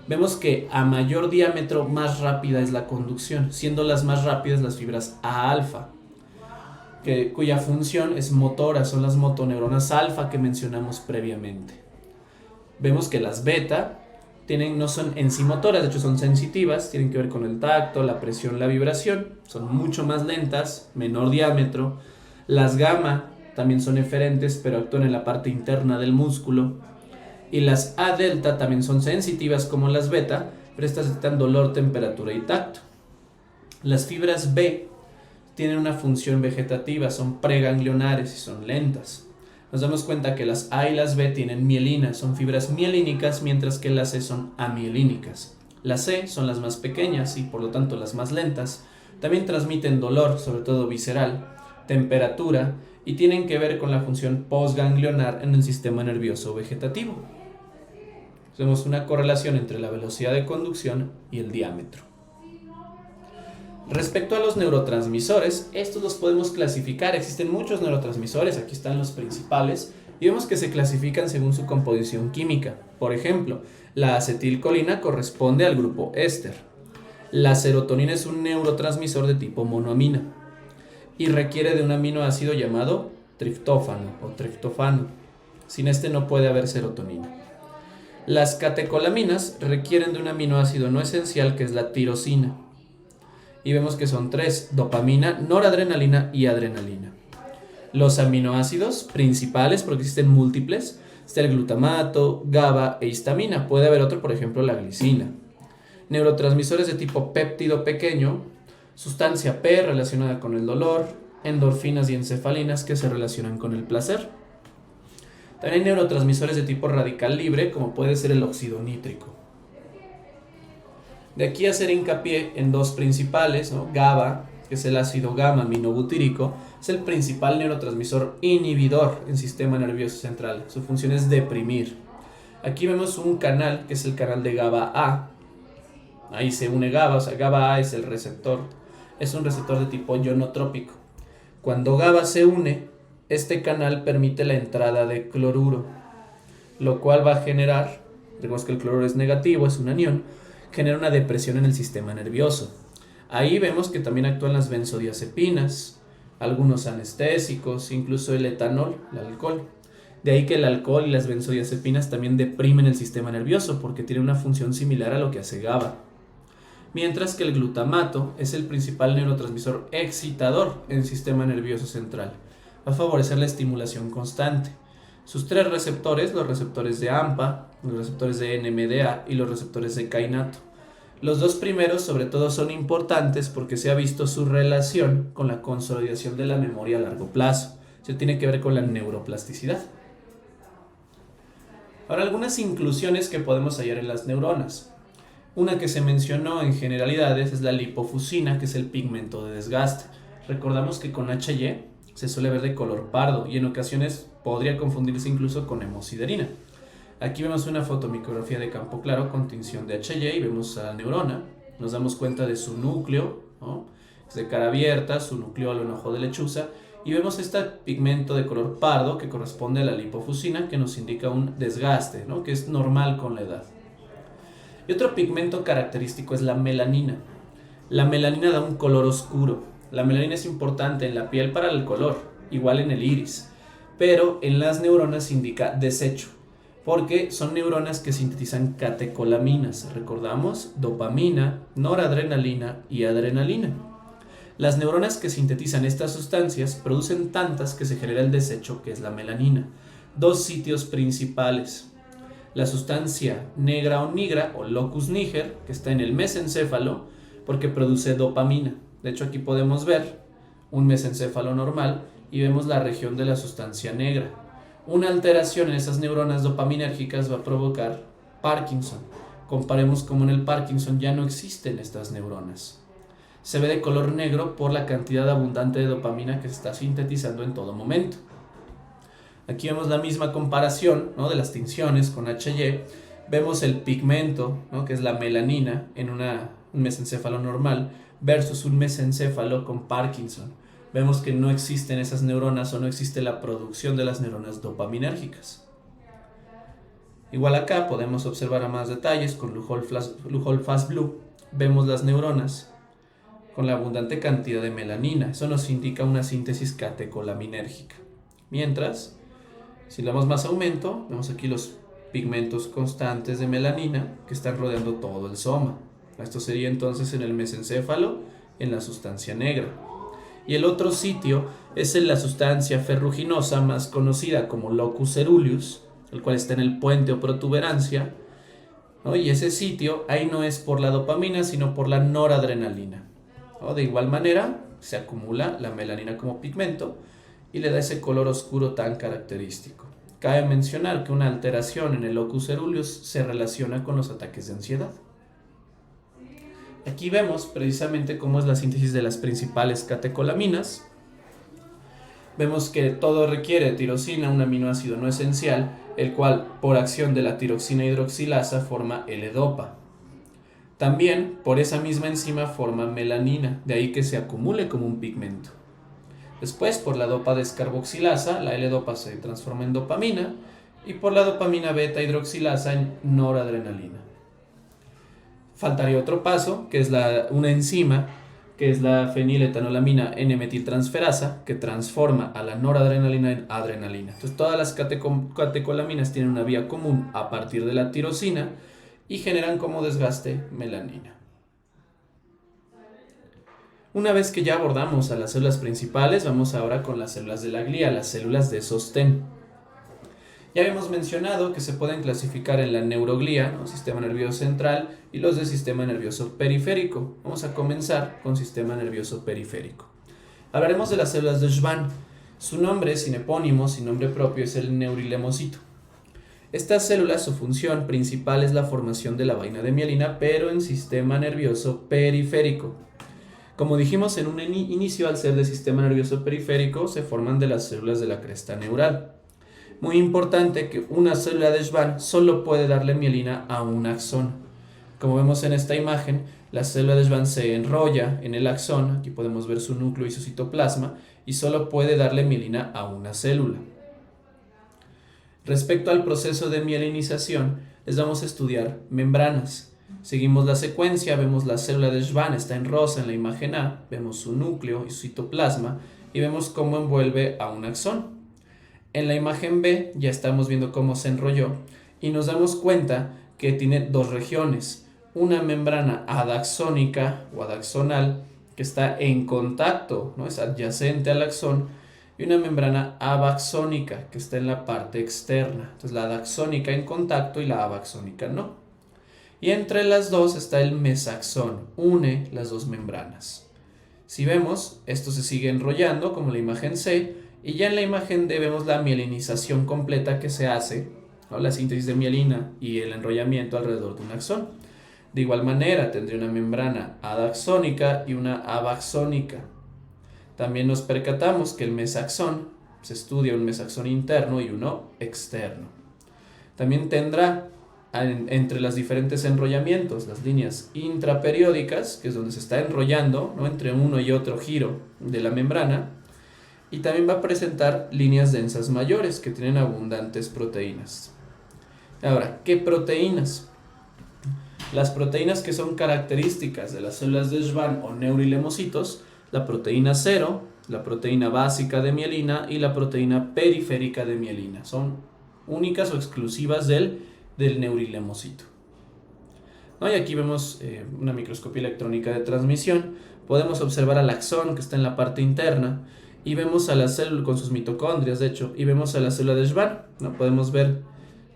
Vemos que a mayor diámetro, más rápida es la conducción, siendo las más rápidas las fibras A alfa, cuya función es motora, son las motoneuronas alfa que mencionamos previamente. Vemos que las beta no son en sí motoras, de hecho son sensitivas, tienen que ver con el tacto, la presión, la vibración, son mucho más lentas, menor diámetro. Las gamma también son eferentes, pero actúan en la parte interna del músculo. Y las A delta también son sensitivas como las beta, pero estas detectan dolor, temperatura y tacto. Las fibras B tienen una función vegetativa, son preganglionares y son lentas. Nos damos cuenta que las A y las B tienen mielina, son fibras mielínicas, mientras que las C son amielínicas. Las C son las más pequeñas y por lo tanto las más lentas. También transmiten dolor, sobre todo visceral, temperatura, y tienen que ver con la función postganglionar en el sistema nervioso vegetativo. Vemos una correlación entre la velocidad de conducción y el diámetro. Respecto a los neurotransmisores, estos los podemos clasificar. Existen muchos neurotransmisores, aquí están los principales, y vemos que se clasifican según su composición química. Por ejemplo, la acetilcolina corresponde al grupo éster. La serotonina es un neurotransmisor de tipo monoamina y requiere de un aminoácido llamado triptófano o triptofano. Sin este no puede haber serotonina. Las catecolaminas requieren de un aminoácido no esencial, que es la tirosina. Y vemos que son tres: dopamina, noradrenalina y adrenalina. Los aminoácidos principales, porque existen múltiples, está el glutamato, GABA e histamina. Puede haber otro, por ejemplo, la glicina. Neurotransmisores de tipo péptido pequeño, sustancia P relacionada con el dolor, endorfinas y encefalinas que se relacionan con el placer. También hay neurotransmisores de tipo radical libre, como puede ser el óxido nítrico. De aquí hacer hincapié en dos principales, ¿no? GABA, que es el ácido gamma aminobutírico, es el principal neurotransmisor inhibidor en sistema nervioso central. Su función es deprimir. Aquí vemos un canal que es el canal de GABA A. Ahí se une GABA, o sea, GABA A es el receptor. Es un receptor de tipo ionotrópico. Cuando GABA se une, este canal permite la entrada de cloruro, lo cual va a generar, digamos que el cloruro es negativo, es un anión, genera una depresión en el sistema nervioso. Ahí vemos que también actúan las benzodiazepinas, algunos anestésicos, incluso el etanol, el alcohol. De ahí que el alcohol y las benzodiazepinas también deprimen el sistema nervioso porque tienen una función similar a lo que hace GABA. Mientras que el glutamato es el principal neurotransmisor excitador en el sistema nervioso central. Va a favorecer la estimulación constante. Sus tres receptores, los receptores de AMPA, los receptores de NMDA y los receptores de kainato. Los dos primeros sobre todo son importantes porque se ha visto su relación con la consolidación de la memoria a largo plazo. Eso tiene que ver con la neuroplasticidad. Ahora, algunas inclusiones que podemos hallar en las neuronas. Una que se mencionó en generalidades es la lipofusina, que es el pigmento de desgaste. Recordamos que con HY se suele ver de color pardo y en ocasiones podría confundirse incluso con hemosiderina. Aquí vemos una fotomicrografía de campo claro con tinción de HY y vemos a la neurona. Nos damos cuenta de su núcleo, ¿no? Es de cara abierta, su nucleolo en ojo de lechuza, y vemos este pigmento de color pardo que corresponde a la lipofusina, que nos indica un desgaste, ¿no? Que es normal con la edad. Y otro pigmento característico es la melanina. La melanina da un color oscuro. La melanina es importante en la piel para el color, igual en el iris, pero en las neuronas indica desecho, porque son neuronas que sintetizan catecolaminas. Recordamos, dopamina, noradrenalina y adrenalina. Las neuronas que sintetizan estas sustancias producen tantas que se genera el desecho, que es la melanina. Dos sitios principales: la sustancia negra o nigra o locus niger, que está en el mesencéfalo, porque produce dopamina. De hecho, aquí podemos ver un mesencéfalo normal y vemos la región de la sustancia negra. Una alteración en esas neuronas dopaminérgicas va a provocar Parkinson. Comparemos cómo en el Parkinson ya no existen estas neuronas. Se ve de color negro por la cantidad abundante de dopamina que se está sintetizando en todo momento. Aquí vemos la misma comparación, ¿no?, de las tinciones con HY. Vemos el pigmento, ¿no?, que es la melanina en un mesencéfalo normal versus un mesencéfalo con Parkinson. Vemos que no existen esas neuronas o no existe la producción de las neuronas dopaminérgicas. Igual acá podemos observar a más detalles con Lujol Fast Blue. Vemos las neuronas con la abundante cantidad de melanina. Eso nos indica una síntesis catecolaminérgica. Mientras, si le damos más aumento, vemos aquí los pigmentos constantes de melanina que están rodeando todo el soma. Esto sería entonces en el mesencéfalo, en la sustancia negra. Y el otro sitio es en la sustancia ferruginosa más conocida como locus ceruleus, el cual está en el puente o protuberancia, ¿no? Y ese sitio ahí no es por la dopamina, sino por la noradrenalina, ¿no? De igual manera se acumula la melanina como pigmento y le da ese color oscuro tan característico. Cabe mencionar que una alteración en el locus ceruleus se relaciona con los ataques de ansiedad. Aquí vemos precisamente cómo es la síntesis de las principales catecolaminas. Vemos que todo requiere tirosina, un aminoácido no esencial, el cual por acción de la tiroxina hidroxilasa forma L-dopa. También por esa misma enzima forma melanina, de ahí que se acumule como un pigmento. Después, por la dopa descarboxilasa, la L-dopa se transforma en dopamina y por la dopamina beta hidroxilasa en noradrenalina. Faltaría otro paso, que es una enzima, que es la feniletanolamina N-metiltransferasa, que transforma a la noradrenalina en adrenalina. Entonces, todas las catecolaminas tienen una vía común a partir de la tirosina y generan como desgaste melanina. Una vez que ya abordamos a las células principales, vamos ahora con las células de la glía, las células de sostén. Ya habíamos mencionado que se pueden clasificar en la neuroglía, ¿no?, sistema nervioso central, y los del sistema nervioso periférico. Vamos a comenzar con sistema nervioso periférico. Hablaremos de las células de Schwann. Su nombre, sin epónimo, sin nombre propio, es el neurilemocito. Estas células, su función principal es la formación de la vaina de mielina, pero en sistema nervioso periférico. Como dijimos en un inicio, al ser de sistema nervioso periférico, se forman de las células de la cresta neural. Muy importante que una célula de Schwann solo puede darle mielina a un axón. Como vemos en esta imagen, la célula de Schwann se enrolla en el axón, aquí podemos ver su núcleo y su citoplasma, y solo puede darle mielina a una célula. Respecto al proceso de mielinización, les vamos a estudiar membranas. Seguimos la secuencia, vemos la célula de Schwann, está en rosa en la imagen A, vemos su núcleo y su citoplasma, y vemos cómo envuelve a un axón. En la imagen B ya estamos viendo cómo se enrolló, y nos damos cuenta que tiene dos regiones, una membrana adaxónica o adaxonal que está en contacto, ¿no? Es adyacente al axón, y una membrana abaxónica que está en la parte externa. Entonces la adaxónica en contacto y la abaxónica no. Y entre las dos está el mesaxón, une las dos membranas. Si vemos, esto se sigue enrollando como la imagen C, y ya en la imagen D vemos la mielinización completa que se hace, ¿no? La síntesis de mielina y el enrollamiento alrededor de un axón. De igual manera tendría una membrana adaxónica y una abaxónica. También nos percatamos que el mesaxón, se estudia un mesaxón interno y uno externo. También tendrá entre los diferentes enrollamientos las líneas intraperiódicas, que es donde se está enrollando, ¿no? Entre uno y otro giro de la membrana, y también va a presentar líneas densas mayores que tienen abundantes proteínas. Ahora, ¿qué proteínas? Las proteínas que son características de las células de Schwann o neuroilemocitos, la proteína 0, la proteína básica de mielina y la proteína periférica de mielina. Son únicas o exclusivas del neuroilemocito. ¿No? Y aquí vemos una microscopía electrónica de transmisión. Podemos observar al axón que está en la parte interna y vemos a la célula con sus mitocondrias, de hecho, y vemos a la célula de Schwann, ¿no? Podemos ver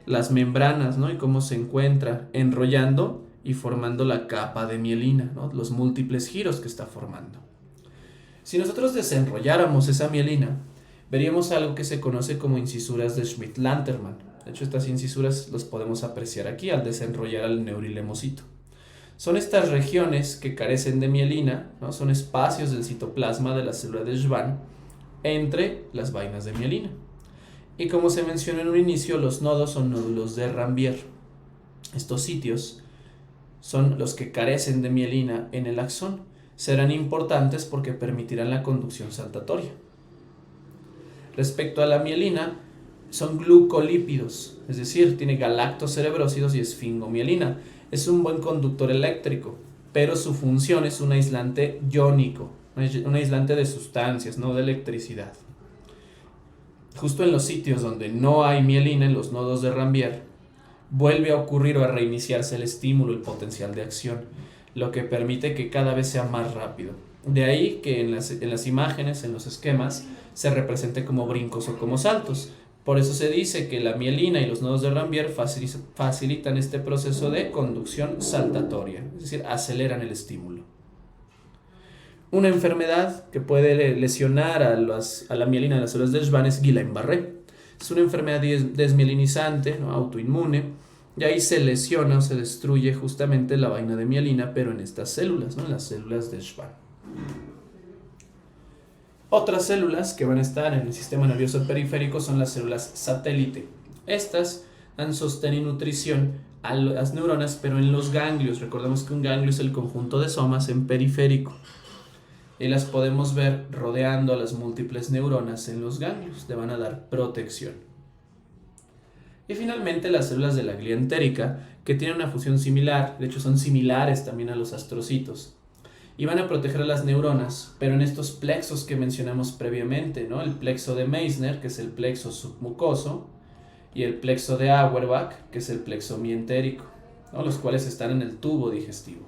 las membranas, ¿no? Y cómo se encuentra enrollando y formando la capa de mielina, ¿no? Los múltiples giros que está formando. Si nosotros desenrolláramos esa mielina, veríamos algo que se conoce como incisuras de Schmidt-Lantermann. De hecho, estas incisuras las podemos apreciar aquí al desenrollar al neuroilemocito. Son estas regiones que carecen de mielina, ¿no? Son espacios del citoplasma de la célula de Schwann entre las vainas de mielina. Y como se mencionó en un inicio, los nodos son nódulos de Rambier. Estos sitios son los que carecen de mielina en el axón. Serán importantes porque permitirán la conducción saltatoria. Respecto a la mielina, son glucolípidos, es decir, tiene galactocerebrósidos y esfingomielina. Es un buen conductor eléctrico, pero su función es un aislante iónico, un aislante de sustancias, no de electricidad. Justo en los sitios donde no hay mielina, en los nodos de Rambier, vuelve a ocurrir o a reiniciarse el estímulo, el potencial de acción, lo que permite que cada vez sea más rápido. De ahí que en las imágenes, en los esquemas, se represente como brincos o como saltos. Por eso se dice que la mielina y los nodos de Rambier facilitan este proceso de conducción saltatoria, es decir, aceleran el estímulo. Una enfermedad que puede lesionar a la mielina de las células de Schwann es Guillain-Barré. Es una enfermedad desmielinizante, ¿no? Autoinmune, y ahí se lesiona o se destruye justamente la vaina de mielina, pero en estas células, ¿no? En las células de Schwann. Otras células que van a estar en el sistema nervioso periférico son las células satélite. Estas dan sostén y nutrición a las neuronas, pero en los ganglios. Recordemos que un ganglio es el conjunto de somas en periférico. Y las podemos ver rodeando a las múltiples neuronas en los ganglios. Le van a dar protección. Y finalmente las células de la glía entérica, que tienen una función similar, de hecho son similares también a los astrocitos, y van a proteger a las neuronas, pero en estos plexos que mencionamos previamente, ¿no? El plexo de Meissner, que es el plexo submucoso, y el plexo de Auerbach, que es el plexo mientérico, ¿no? Los cuales están en el tubo digestivo.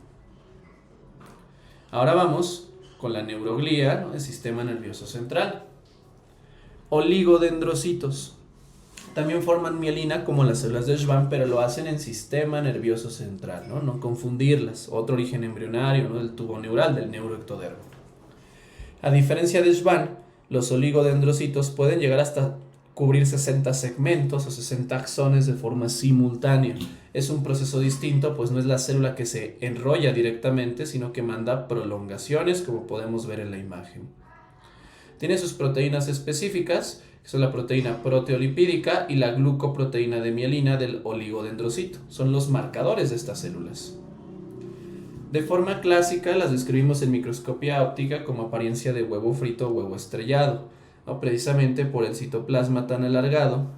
Ahora vamos con la neuroglía, ¿no? El sistema nervioso central. Oligodendrocitos. También forman mielina como las células de Schwann, pero lo hacen en sistema nervioso central, ¿no? No confundirlas. Otro origen embrionario, ¿no? Del tubo neural, del neuroectodermo. A diferencia de Schwann, los oligodendrocitos pueden llegar hasta cubrir 60 segmentos o 60 axones de forma simultánea. Es un proceso distinto, pues no es la célula que se enrolla directamente, sino que manda prolongaciones, como podemos ver en la imagen. Tiene sus proteínas específicas, que son la proteína proteolipídica y la glucoproteína de mielina del oligodendrocito. Son los marcadores de estas células. De forma clásica las describimos en microscopía óptica como apariencia de huevo frito o huevo estrellado, ¿no? Precisamente por el citoplasma tan alargado,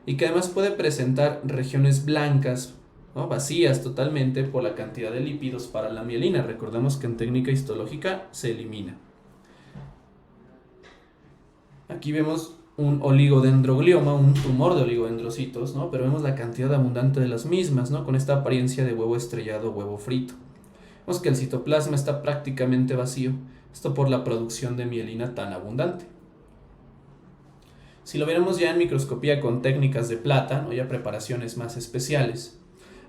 y que además puede presentar regiones blancas, ¿no? Vacías totalmente por la cantidad de lípidos para la mielina. Recordemos que en técnica histológica se elimina. Aquí vemos un oligodendroglioma, un tumor de oligodendrocitos, ¿no? Pero vemos la cantidad abundante de las mismas, ¿no? Con esta apariencia de huevo estrellado o huevo frito. Vemos que el citoplasma está prácticamente vacío, esto por la producción de mielina tan abundante. Si lo viéramos ya en microscopía con técnicas de plata, ¿no? Ya preparaciones más especiales,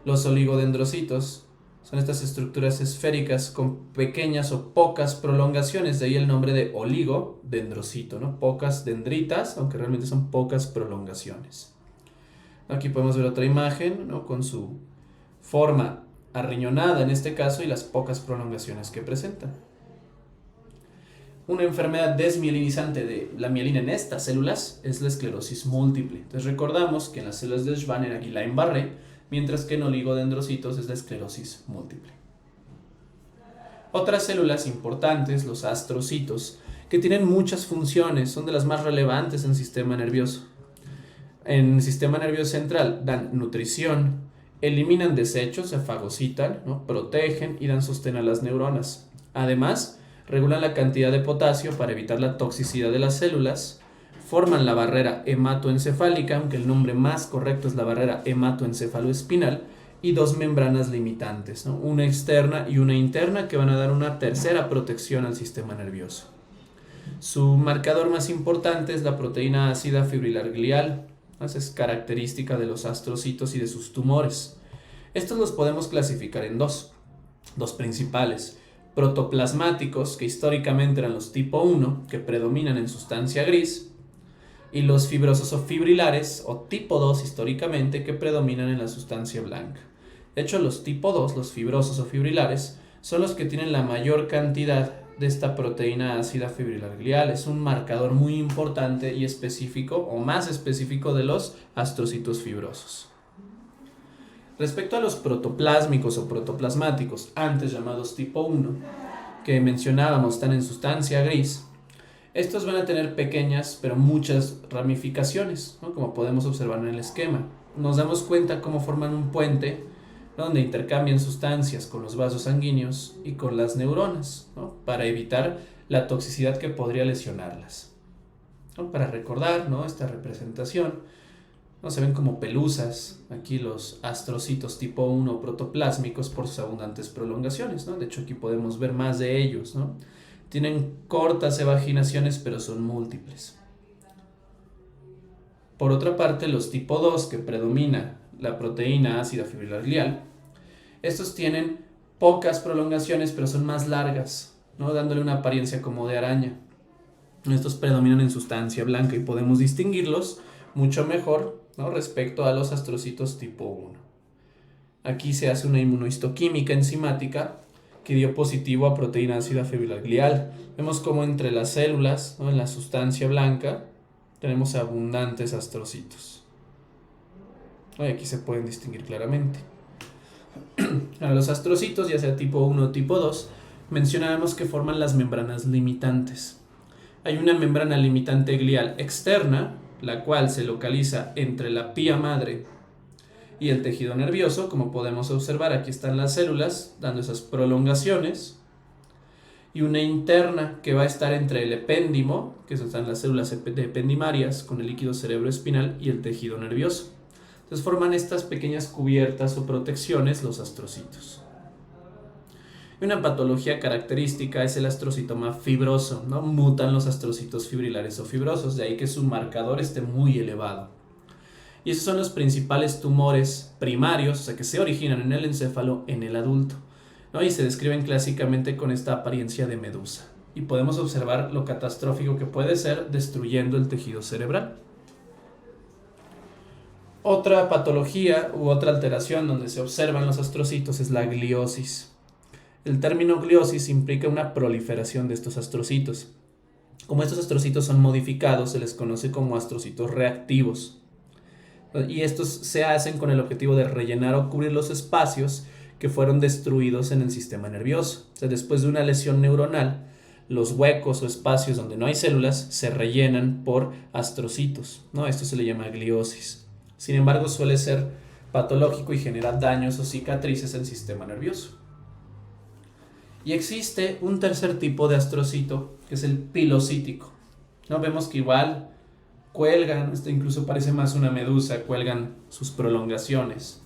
los oligodendrocitos son estas estructuras esféricas con pequeñas o pocas prolongaciones, de ahí el nombre de oligodendrocito, ¿no? Pocas dendritas, aunque realmente son pocas prolongaciones. Aquí podemos ver otra imagen, ¿no? Con su forma arriñonada en este caso y las pocas prolongaciones que presenta. Una enfermedad desmielinizante de la mielina en estas células es la esclerosis múltiple. Entonces recordamos que en las células de Schwann era Guillain-Barré, mientras que en oligodendrocitos es la esclerosis múltiple. Otras células importantes, los astrocitos, que tienen muchas funciones, son de las más relevantes en el sistema nervioso. En el sistema nervioso central dan nutrición, eliminan desechos, se fagocitan, ¿no? Protegen y dan sostén a las neuronas. Además, regulan la cantidad de potasio para evitar la toxicidad de las células, forman la barrera hematoencefálica, aunque el nombre más correcto es la barrera hematoencefaloespinal, y dos membranas limitantes, ¿no? Una externa y una interna, que van a dar una tercera protección al sistema nervioso. Su marcador más importante es la proteína ácida fibrilar glial. Esa es característica de los astrocitos y de sus tumores. Estos los podemos clasificar en dos principales: protoplasmáticos, que históricamente eran los tipo 1, que predominan en sustancia gris, y los fibrosos o fibrilares, o tipo 2 históricamente, que predominan en la sustancia blanca. De hecho, los tipo 2, los fibrosos o fibrilares, son los que tienen la mayor cantidad de esta proteína ácida fibrilar glial. Es un marcador muy importante y específico, o más específico, de los astrocitos fibrosos. Respecto a los protoplásmicos o protoplasmáticos, antes llamados tipo 1, que mencionábamos están en sustancia gris, estos van a tener pequeñas pero muchas ramificaciones, ¿no? Como podemos observar en el esquema. Nos damos cuenta cómo forman un puente donde intercambian sustancias con los vasos sanguíneos y con las neuronas, ¿no? Para evitar la toxicidad que podría lesionarlas, ¿no? Para recordar, ¿no? Esta representación, ¿no? Se ven como pelusas aquí los astrocitos tipo 1 protoplásmicos por sus abundantes prolongaciones, ¿no? De hecho, aquí podemos ver más de ellos, ¿no? Tienen cortas evaginaciones, pero son múltiples. Por otra parte, los tipo 2, que predomina la proteína ácida fibrilar glial, estos tienen pocas prolongaciones, pero son más largas, ¿no? Dándole una apariencia como de araña. Estos predominan en sustancia blanca y podemos distinguirlos mucho mejor, ¿no? Respecto a los astrocitos tipo 1. Aquí se hace una inmunohistoquímica enzimática que dio positivo a proteína ácida fibrilar glial. Vemos como entre las células, ¿no? En la sustancia blanca, tenemos abundantes astrocitos. Y aquí se pueden distinguir claramente. A los astrocitos, ya sea tipo 1 o tipo 2, mencionábamos que forman las membranas limitantes. Hay una membrana limitante glial externa, la cual se localiza entre la pía madre y el tejido nervioso. Como podemos observar, aquí están las células dando esas prolongaciones, y una interna que va a estar entre el epéndimo, que están las células ependimarias con el líquido cerebroespinal, y el tejido nervioso. Entonces forman estas pequeñas cubiertas o protecciones los astrocitos. Y una patología característica es el astrocitoma fibroso, ¿no? Mutan los astrocitos fibrilares o fibrosos, de ahí que su marcador esté muy elevado. Y esos son los principales tumores primarios, o sea, que se originan en el encéfalo en el adulto, ¿no? Y se describen clásicamente con esta apariencia de medusa. Y podemos observar lo catastrófico que puede ser, destruyendo el tejido cerebral. Otra patología u otra alteración donde se observan los astrocitos es la gliosis. El término gliosis implica una proliferación de estos astrocitos. Como estos astrocitos son modificados, se les conoce como astrocitos reactivos. Y estos se hacen con el objetivo de rellenar o cubrir los espacios que fueron destruidos en el sistema nervioso. O sea, después de una lesión neuronal, los huecos o espacios donde no hay células se rellenan por astrocitos, ¿no? Esto se le llama gliosis. Sin embargo, suele ser patológico y genera daños o cicatrices en el sistema nervioso. Y existe un tercer tipo de astrocito, que es el pilocítico. ¿No? Vemos que igual cuelgan, incluso parece más una medusa, cuelgan sus prolongaciones,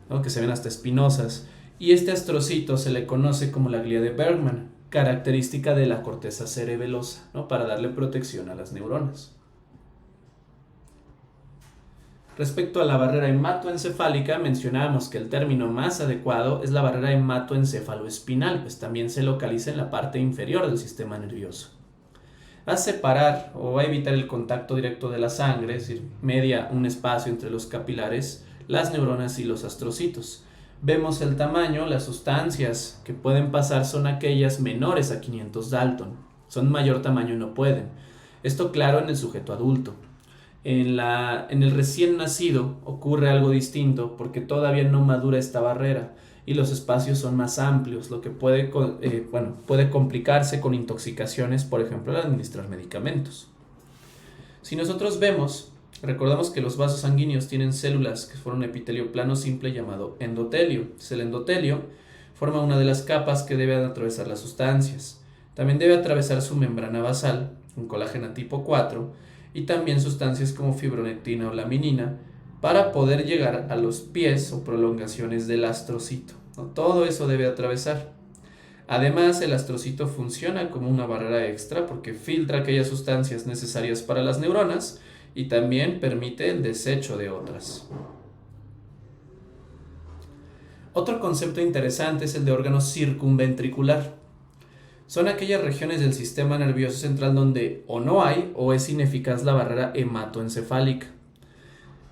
¿no? Que se ven hasta espinosas. Y este astrocito se le conoce como la glía de Bergman, característica de la corteza cerebelosa, ¿no? Para darle protección a las neuronas. Respecto a la barrera hematoencefálica, mencionábamos que el término más adecuado es la barrera hematoencefaloespinal, pues también se localiza en la parte inferior del sistema nervioso. Va a separar o va a evitar el contacto directo de la sangre, es decir, media un espacio entre los capilares, las neuronas y los astrocitos. Vemos el tamaño, las sustancias que pueden pasar son aquellas menores a 500 Dalton, son mayor tamaño y no pueden. Esto claro en el sujeto adulto. En el recién nacido ocurre algo distinto porque todavía no madura esta barrera y los espacios son más amplios, lo que puede complicarse con intoxicaciones, por ejemplo, al administrar medicamentos. Si nosotros recordamos que los vasos sanguíneos tienen células que forman un epitelio plano simple llamado endotelio. El endotelio forma una de las capas que debe atravesar las sustancias. También debe atravesar su membrana basal, un colágeno tipo 4, y también sustancias como fibronectina o laminina para poder llegar a los pies o prolongaciones del astrocito, ¿no? Todo eso debe atravesar. Además, el astrocito funciona como una barrera extra porque filtra aquellas sustancias necesarias para las neuronas y también permite el desecho de otras. Otro concepto interesante es el de órgano circunventricular. Son aquellas regiones del sistema nervioso central donde o no hay o es ineficaz la barrera hematoencefálica.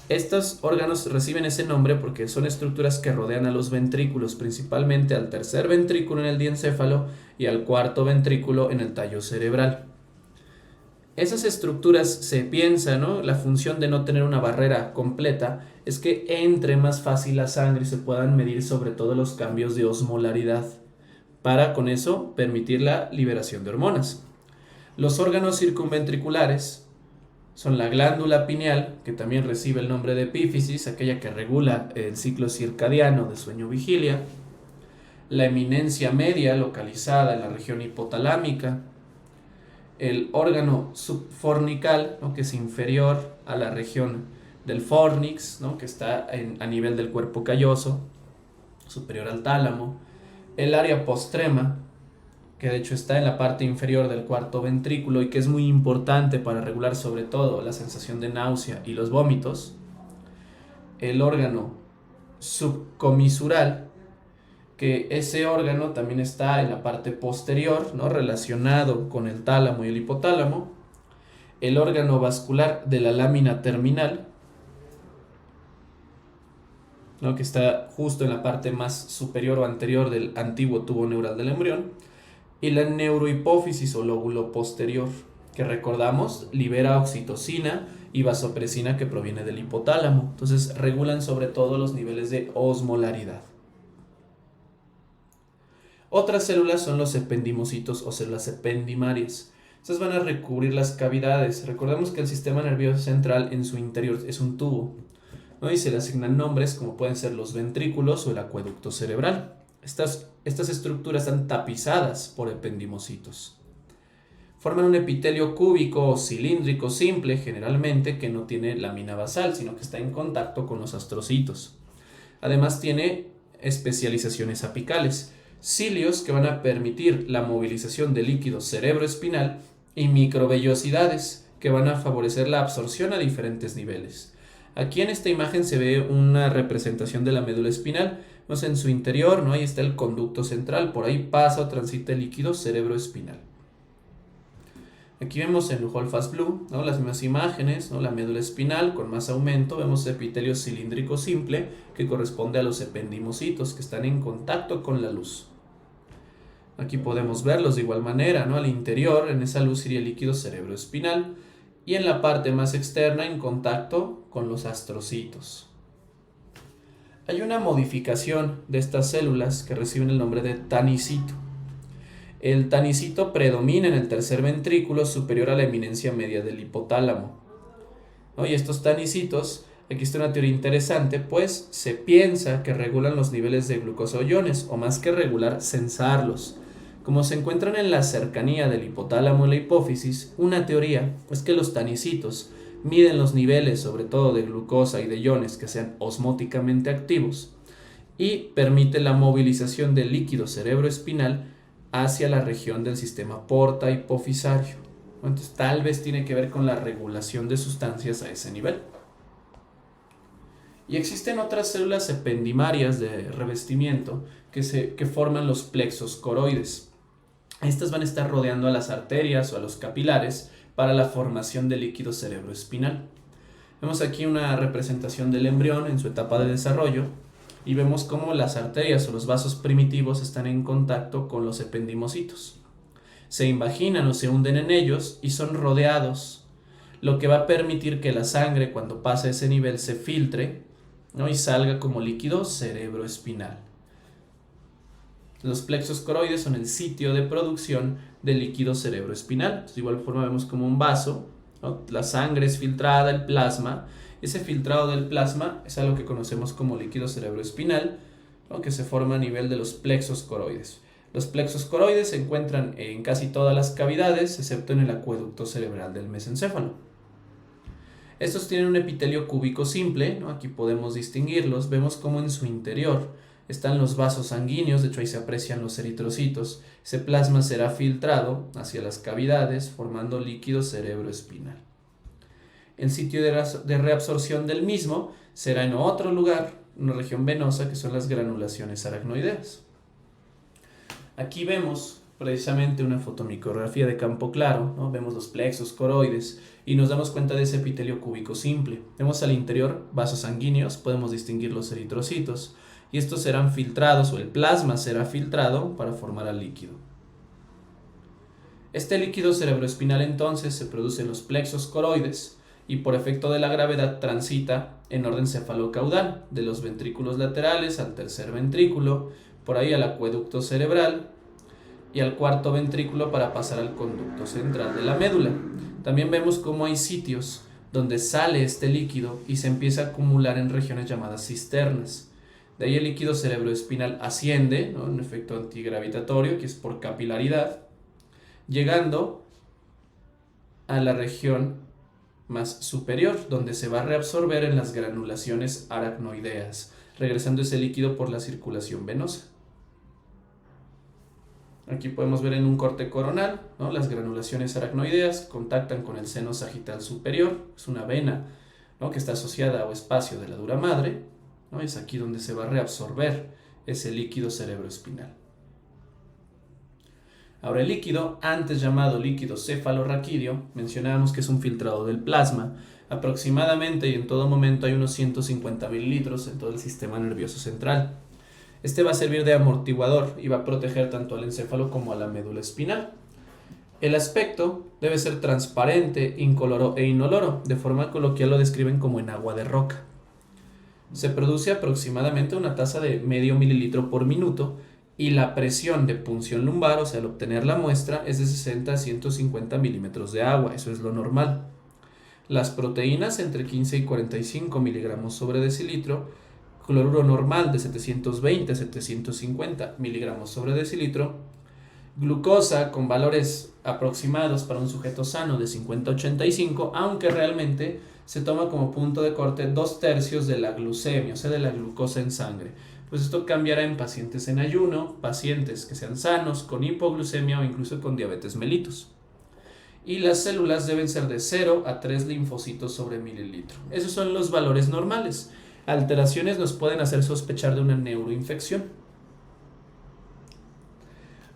Estos órganos reciben ese nombre porque son estructuras que rodean a los ventrículos, principalmente al tercer ventrículo en el diencéfalo y al cuarto ventrículo en el tallo cerebral. Esas estructuras se piensa, ¿no? La función de no tener una barrera completa es que entre más fácil la sangre y se puedan medir sobre todo los cambios de osmolaridad, para con eso permitir la liberación de hormonas. Los órganos circunventriculares son la glándula pineal, que también recibe el nombre de epífisis, aquella que regula el ciclo circadiano de sueño-vigilia, la eminencia media localizada en la región hipotalámica, el órgano subfornical, ¿no? Que es inferior a la región del fornix, ¿no? Que está a nivel del cuerpo calloso, superior al tálamo, el área postrema, que de hecho está en la parte inferior del cuarto ventrículo y que es muy importante para regular sobre todo la sensación de náusea y los vómitos, el órgano subcomisural, que ese órgano también está en la parte posterior, ¿no? Relacionado con el tálamo y el hipotálamo, el órgano vascular de la lámina terminal, ¿no? Que está justo en la parte más superior o anterior del antiguo tubo neural del embrión, y la neurohipófisis o lóbulo posterior, que recordamos libera oxitocina y vasopresina que proviene del hipotálamo. Entonces regulan sobre todo los niveles de osmolaridad. Otras células son los ependimocitos o células ependimarias. Estas van a recubrir las cavidades. Recordemos que el sistema nervioso central en su interior es un tubo, ¿no? Y se le asignan nombres como pueden ser los ventrículos o el acueducto cerebral. Estas estructuras están tapizadas por ependimocitos. Forman un epitelio cúbico o cilíndrico simple, generalmente, que no tiene lámina basal, sino que está en contacto con los astrocitos. Además tiene especializaciones apicales, cilios que van a permitir la movilización de líquido cerebroespinal y microvellosidades que van a favorecer la absorción a diferentes niveles. Aquí en esta imagen se ve una representación de la médula espinal. En su interior, ¿no? Ahí está el conducto central, por ahí pasa o transita el líquido cerebroespinal. Aquí vemos en Holfast Blue, ¿no?, las mismas imágenes, ¿no?, la médula espinal con más aumento, vemos epitelio cilíndrico simple que corresponde a los ependimocitos que están en contacto con la luz. Aquí podemos verlos de igual manera, ¿no?, al interior en esa luz iría el líquido cerebroespinal y en la parte más externa en contacto con los astrocitos. Hay una modificación de estas células que reciben el nombre de tanicito. El tanicito predomina en el tercer ventrículo superior a la eminencia media del hipotálamo, ¿no? Y estos tanicitos, aquí está una teoría interesante, pues se piensa que regulan los niveles de glucosa o iones, o más que regular, sensarlos. Como se encuentran en la cercanía del hipotálamo y la hipófisis, una teoría es que los tanicitos miden los niveles, sobre todo de glucosa y de iones, que sean osmóticamente activos, y permite la movilización del líquido cerebroespinal hacia la región del sistema porta hipofisario. Entonces tal vez tiene que ver con la regulación de sustancias a ese nivel. Y existen otras células ependimarias de revestimiento que forman los plexos coroides. Estas van a estar rodeando a las arterias o a los capilares para la formación del líquido cerebroespinal. Vemos aquí una representación del embrión en su etapa de desarrollo y vemos cómo las arterias o los vasos primitivos están en contacto con los ependimocitos. Se invaginan o se hunden en ellos y son rodeados, lo que va a permitir que la sangre, cuando pasa ese nivel, se filtre, ¿no?, y salga como líquido cerebroespinal. Los plexos coroides son el sitio de producción del líquido cerebroespinal. De igual forma vemos como un vaso, ¿no?, la sangre es filtrada, el plasma. Ese filtrado del plasma es algo que conocemos como líquido cerebroespinal, ¿no?, que se forma a nivel de los plexos coroides. Los plexos coroides se encuentran en casi todas las cavidades, excepto en el acueducto cerebral del mesencéfalo. Estos tienen un epitelio cúbico simple, ¿no?, aquí podemos distinguirlos. Vemos cómo en su interior están los vasos sanguíneos, de hecho ahí se aprecian los eritrocitos. Ese plasma será filtrado hacia las cavidades, formando líquido cerebroespinal. El sitio de reabsorción del mismo será en otro lugar, una región venosa, que son las granulaciones aracnoideas. Aquí vemos precisamente una fotomicrografía de campo claro, ¿no? Vemos los plexos coroides y nos damos cuenta de ese epitelio cúbico simple. Vemos al interior vasos sanguíneos, podemos distinguir los eritrocitos y estos serán filtrados, o el plasma será filtrado para formar al líquido. Este líquido cerebroespinal entonces se produce en los plexos coroides y por efecto de la gravedad transita en orden cefalocaudal, de los ventrículos laterales al tercer ventrículo, por ahí al acueducto cerebral y al cuarto ventrículo para pasar al conducto central de la médula. También vemos cómo hay sitios donde sale este líquido y se empieza a acumular en regiones llamadas cisternas. De ahí el líquido cerebroespinal asciende, ¿no?, un efecto antigravitatorio que es por capilaridad, llegando a la región más superior, donde se va a reabsorber en las granulaciones aracnoideas, regresando ese líquido por la circulación venosa. Aquí podemos ver en un corte coronal, ¿no?, las granulaciones aracnoideas contactan con el seno sagital superior, es una vena, ¿no?, que está asociada a espacio de la dura madre, ¿no?, es aquí donde se va a reabsorber ese líquido cerebroespinal. Ahora el líquido, antes llamado líquido cefalorraquídeo, mencionábamos que es un filtrado del plasma. Aproximadamente y en todo momento hay unos 150 mililitros en todo el sistema nervioso central. Este va a servir de amortiguador y va a proteger tanto al encéfalo como a la médula espinal. El aspecto debe ser transparente, incoloro e inoloro, de forma coloquial lo describen como en agua de roca. Se produce aproximadamente una tasa de medio mililitro por minuto y la presión de punción lumbar, o sea, al obtener la muestra, es de 60 a 150 milímetros de agua, eso es lo normal. Las proteínas entre 15 y 45 miligramos sobre decilitro, cloruro normal de 720 a 750 miligramos sobre decilitro, glucosa con valores aproximados para un sujeto sano de 50 a 85, aunque realmente se toma como punto de corte 2/3 de la glucemia, o sea, de la glucosa en sangre. Pues esto cambiará en pacientes en ayuno, pacientes que sean sanos, con hipoglucemia o incluso con diabetes mellitus. Y las células deben ser de 0 a 3 linfocitos sobre mililitro. Esos son los valores normales. Alteraciones nos pueden hacer sospechar de una neuroinfección.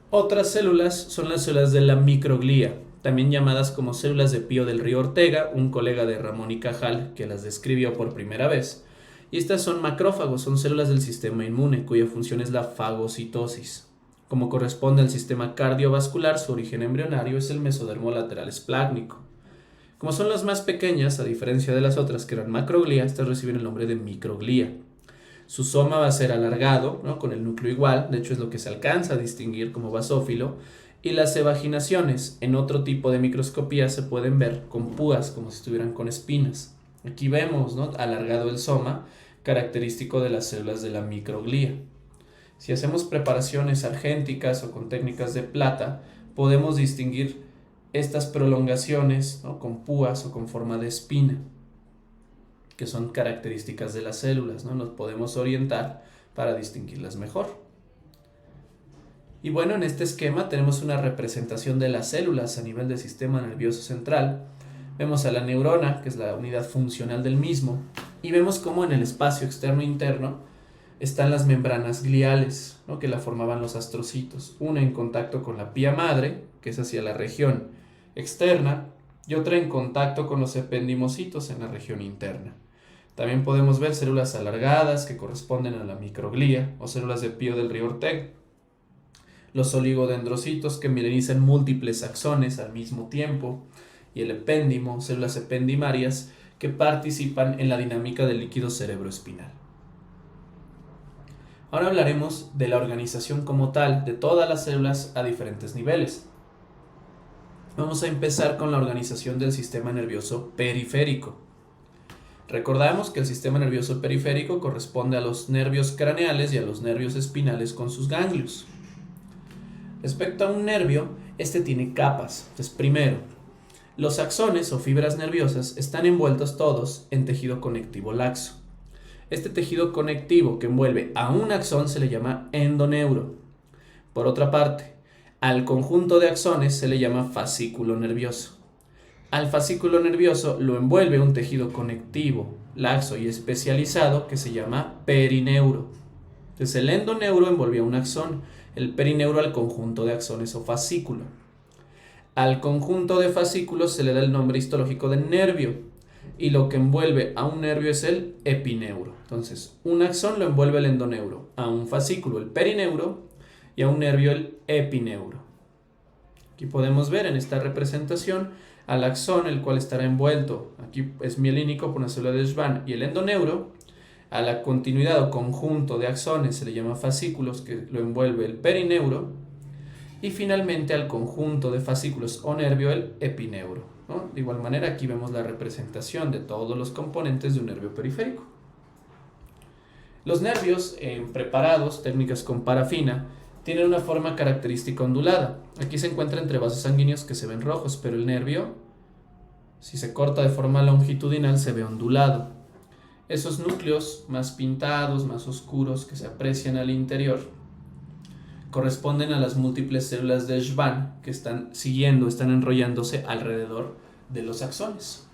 Otras células son las células de la microglía, también llamadas como células de Pío del Río Ortega, un colega de Ramón y Cajal que las describió por primera vez. Y estas son macrófagos, son células del sistema inmune, cuya función es la fagocitosis. Como corresponde al sistema cardiovascular, su origen embrionario es el mesodermo lateral esplácnico. Como son las más pequeñas, a diferencia de las otras que eran macroglía, estas reciben el nombre de microglía. Su soma va a ser alargado, ¿no?, con el núcleo igual, de hecho es lo que se alcanza a distinguir como basófilo, y las evaginaciones en otro tipo de microscopía se pueden ver con púas, como si estuvieran con espinas. Aquí vemos, ¿no?, alargado el soma, característico de las células de la microglía. Si hacemos preparaciones argénticas o con técnicas de plata, podemos distinguir estas prolongaciones, ¿no?, con púas o con forma de espina, que son características de las células, ¿no? Nos podemos orientar para distinguirlas mejor. Y bueno, en este esquema tenemos una representación de las células a nivel del sistema nervioso central. Vemos a la neurona, que es la unidad funcional del mismo, y vemos cómo en el espacio externo e interno están las membranas gliales, ¿no?, que la formaban los astrocitos. Una en contacto con la pía madre, que es hacia la región externa, y otra en contacto con los ependimocitos en la región interna. También podemos ver células alargadas que corresponden a la microglía o células de Pío del Río Ortega. Los oligodendrocitos que milenizan múltiples axones al mismo tiempo, y el epéndimo, células ependimarias que participan en la dinámica del líquido cerebroespinal. Ahora hablaremos de la organización como tal de todas las células a diferentes niveles. Vamos a empezar con la organización del sistema nervioso periférico. Recordamos que el sistema nervioso periférico corresponde a los nervios craneales y a los nervios espinales con sus ganglios. Respecto a un nervio, este tiene capas. Entonces, primero, los axones o fibras nerviosas están envueltos todos en tejido conectivo laxo. Este tejido conectivo que envuelve a un axón se le llama endoneuro. Por otra parte, al conjunto de axones se le llama fascículo nervioso. Al fascículo nervioso lo envuelve un tejido conectivo laxo y especializado que se llama perineuro. Entonces, el endoneuro envolvía un axón, el perineuro al conjunto de axones o fascículo. Al conjunto de fascículos se le da el nombre histológico de nervio, y lo que envuelve a un nervio es el epineuro. Entonces, un axón lo envuelve el endoneuro, a un fascículo el perineuro y a un nervio el epineuro. Aquí podemos ver en esta representación al axón, el cual estará envuelto, aquí es mielínico por una célula de Schwann, y el endoneuro. A la continuidad o conjunto de axones se le llama fascículos, que lo envuelve el perineuro, y finalmente al conjunto de fascículos o nervio el epineuro, ¿no? De igual manera, aquí vemos la representación de todos los componentes de un nervio periférico. Los nervios preparados, técnicas con parafina, tienen una forma característica ondulada. Aquí se encuentra entre vasos sanguíneos que se ven rojos, pero el nervio, si se corta de forma longitudinal, se ve ondulado. Esos núcleos más pintados, más oscuros, que se aprecian al interior, corresponden a las múltiples células de Schwann que están enrollándose alrededor de los axones.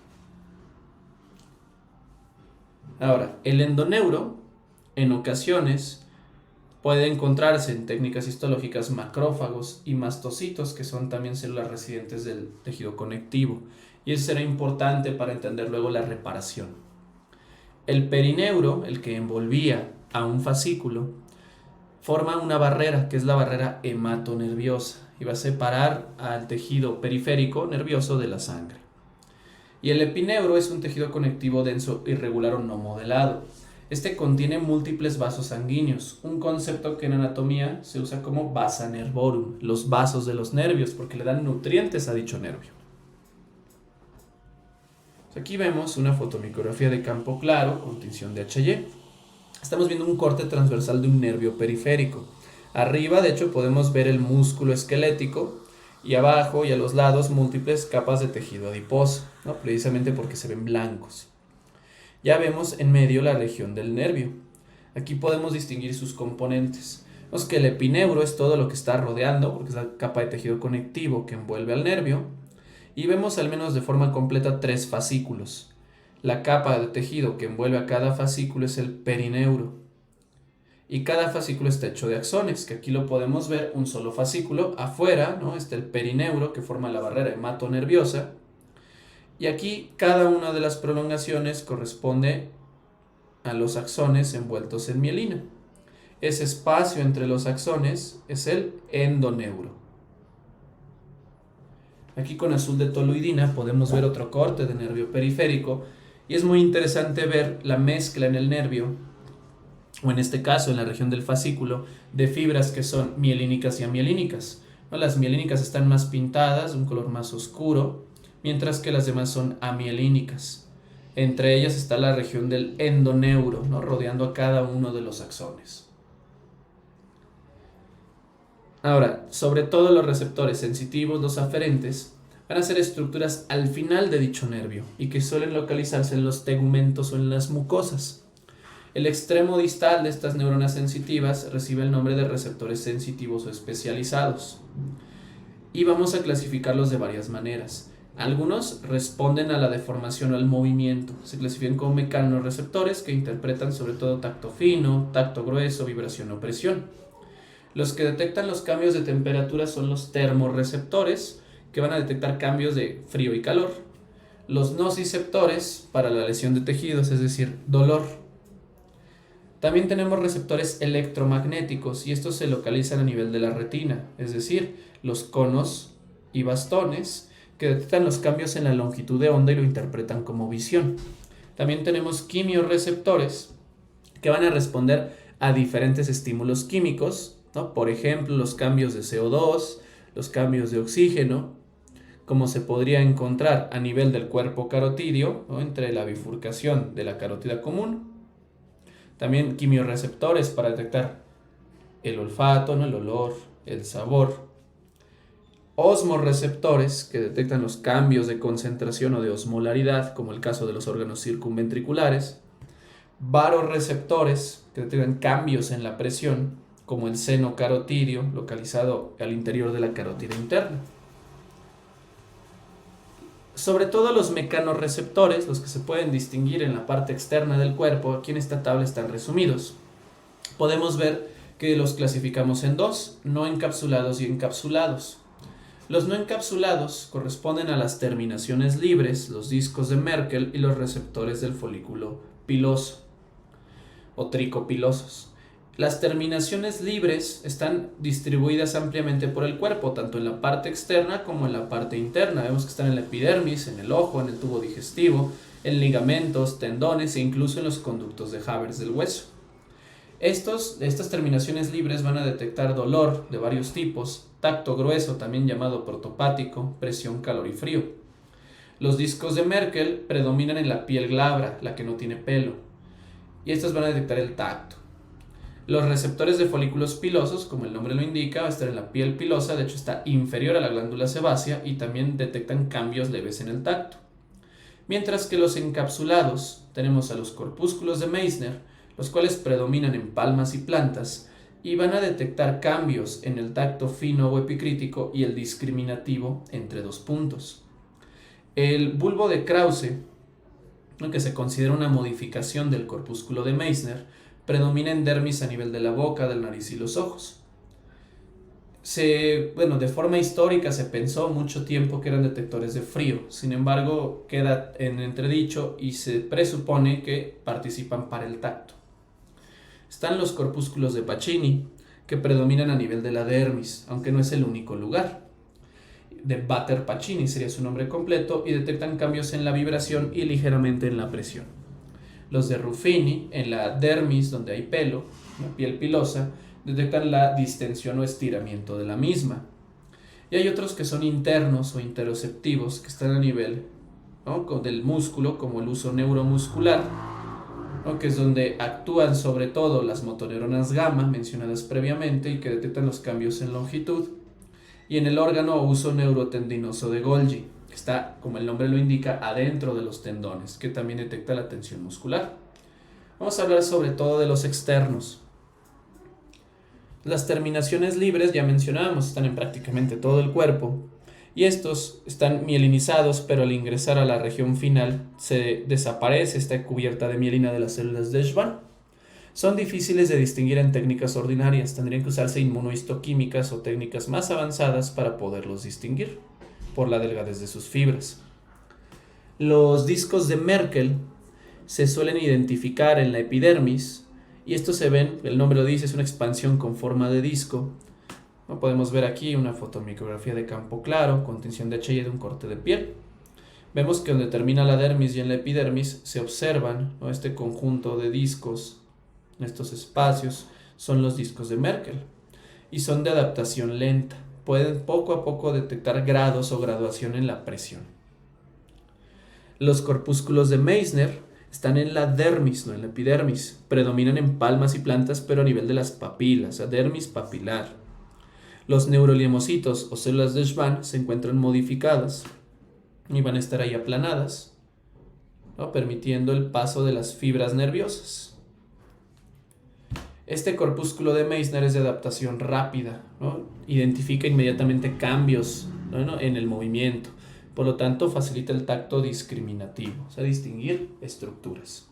Ahora, el endoneuro, en ocasiones, puede encontrarse en técnicas histológicas macrófagos y mastocitos, que son también células residentes del tejido conectivo, y eso será importante para entender luego la reparación. El perineuro, el que envolvía a un fascículo, forma una barrera, que es la barrera hematonerviosa, y va a separar al tejido periférico nervioso de la sangre. Y el epineuro es un tejido conectivo denso, irregular o no modelado. Este contiene múltiples vasos sanguíneos, un concepto que en anatomía se usa como vasa nervorum, los vasos de los nervios, porque le dan nutrientes a dicho nervio. Aquí vemos una fotomicrografía de campo claro con tinción de H&Y. Estamos viendo un corte transversal de un nervio periférico. Arriba, de hecho, podemos ver el músculo esquelético, y abajo y a los lados múltiples capas de tejido adiposo, ¿no?, precisamente porque se ven blancos. Ya vemos en medio la región del nervio. Aquí podemos distinguir sus componentes. Vemos que el epineuro es todo lo que está rodeando, porque es la capa de tejido conectivo que envuelve al nervio. Y vemos al menos de forma completa 3 fascículos. La capa de tejido que envuelve a cada fascículo es el perineuro. Y cada fascículo está hecho de axones, que aquí lo podemos ver, un solo fascículo. Afuera, ¿no?, está el perineuro, que forma la barrera hematonerviosa. Y aquí cada una de las prolongaciones corresponde a los axones envueltos en mielina. Ese espacio entre los axones es el endoneuro. Aquí con azul de toluidina podemos ver otro corte de nervio periférico y es muy interesante ver la mezcla en el nervio, o en este caso en la región del fascículo, de fibras que son mielínicas y amielínicas. Las mielínicas están más pintadas, de un color más oscuro, mientras que las demás son amielínicas. Entre ellas está la región del endoneuro, ¿no?, rodeando a cada uno de los axones. Ahora, sobre todo los receptores sensitivos, los aferentes, van a ser estructuras al final de dicho nervio y que suelen localizarse en los tegumentos o en las mucosas. El extremo distal de estas neuronas sensitivas recibe el nombre de receptores sensitivos o especializados. Y vamos a clasificarlos de varias maneras. Algunos responden a la deformación o al movimiento. Se clasifican como mecanorreceptores que interpretan sobre todo tacto fino, tacto grueso, vibración o presión. Los que detectan los cambios de temperatura son los termorreceptores, que van a detectar cambios de frío y calor. Los nociceptores para la lesión de tejidos, es decir, dolor. También tenemos receptores electromagnéticos y estos se localizan a nivel de la retina, es decir, los conos y bastones, que detectan los cambios en la longitud de onda y lo interpretan como visión. También tenemos quimiorreceptores, que van a responder a diferentes estímulos químicos, ¿no? Por ejemplo, los cambios de CO2, los cambios de oxígeno, como se podría encontrar a nivel del cuerpo carotídeo, ¿no?, entre la bifurcación de la carótida común. También quimiorreceptores para detectar el olfato, ¿no?, el olor, el sabor. Osmorreceptores que detectan los cambios de concentración o de osmolaridad, como el caso de los órganos circunventriculares. Barorreceptores que detectan cambios en la presión, como el seno carotídeo, localizado al interior de la carótida interna. Sobre todo los mecanorreceptores, los que se pueden distinguir en la parte externa del cuerpo, aquí en esta tabla están resumidos. Podemos ver que los clasificamos en dos, no encapsulados y encapsulados. Los no encapsulados corresponden a las terminaciones libres, los discos de Merkel y los receptores del folículo piloso o tricopilosos. Las terminaciones libres están distribuidas ampliamente por el cuerpo, tanto en la parte externa como en la parte interna. Vemos que están en la epidermis, en el ojo, en el tubo digestivo, en ligamentos, tendones e incluso en los conductos de Havers del hueso. Estas terminaciones libres van a detectar dolor de varios tipos, tacto grueso, también llamado protopático, presión, calor y frío. Los discos de Merkel predominan en la piel glabra, la que no tiene pelo, y estas van a detectar el tacto. Los receptores de folículos pilosos, como el nombre lo indica, va a estar en la piel pilosa, de hecho está inferior a la glándula sebácea y también detectan cambios leves en el tacto. Mientras que los encapsulados tenemos a los corpúsculos de Meissner, los cuales predominan en palmas y plantas y van a detectar cambios en el tacto fino o epicrítico y el discriminativo entre dos puntos. El bulbo de Krause, que se considera una modificación del corpúsculo de Meissner, predomina en dermis a nivel de la boca, del nariz y los ojos. De forma histórica se pensó mucho tiempo que eran detectores de frío, sin embargo queda en entredicho y se presupone que participan para el tacto. Están los corpúsculos de Pacini, que predominan a nivel de la dermis, aunque no es el único lugar. De Batter-Pacini sería su nombre completo, y detectan cambios en la vibración y ligeramente en la presión. Los de Ruffini, en la dermis donde hay pelo, la piel pilosa, detectan la distensión o estiramiento de la misma. Y hay otros que son internos o interoceptivos, que están a nivel, ¿no?, del músculo, como el uso neuromuscular, ¿no?, que es donde actúan sobre todo las motoneuronas gamma mencionadas previamente y que detectan los cambios en longitud. Y en el órgano o uso neurotendinoso de Golgi, que está, como el nombre lo indica, adentro de los tendones, que también detecta la tensión muscular. Vamos a hablar sobre todo de los externos. Las terminaciones libres, ya mencionábamos, están en prácticamente todo el cuerpo, y estos están mielinizados, pero al ingresar a la región final se desaparece esta cubierta de mielina de las células de Schwann. Son difíciles de distinguir en técnicas ordinarias, tendrían que usarse inmunohistoquímicas o técnicas más avanzadas para poderlos distinguir por la delgadez de sus fibras. Los discos de Merkel se suelen identificar en la epidermis y estos se ven, el nombre lo dice, es una expansión con forma de disco. Podemos ver aquí una fotomicrografía de campo claro con tinción de HI de un corte de piel. Vemos que donde termina la dermis y en la epidermis se observan, ¿no?, este conjunto de discos, estos espacios son los discos de Merkel y son de adaptación lenta. Pueden poco a poco detectar grados o graduación en la presión. Los corpúsculos de Meissner están en la dermis, no en la epidermis. Predominan en palmas y plantas, pero a nivel de las papilas, a dermis papilar. Los neuroliemocitos o células de Schwann se encuentran modificadas y van a estar ahí aplanadas, ¿no?, permitiendo el paso de las fibras nerviosas. Este corpúsculo de Meissner es de adaptación rápida, ¿no? Identifica inmediatamente cambios, ¿no?, en el movimiento. Por lo tanto, facilita el tacto discriminativo, o sea, distinguir estructuras.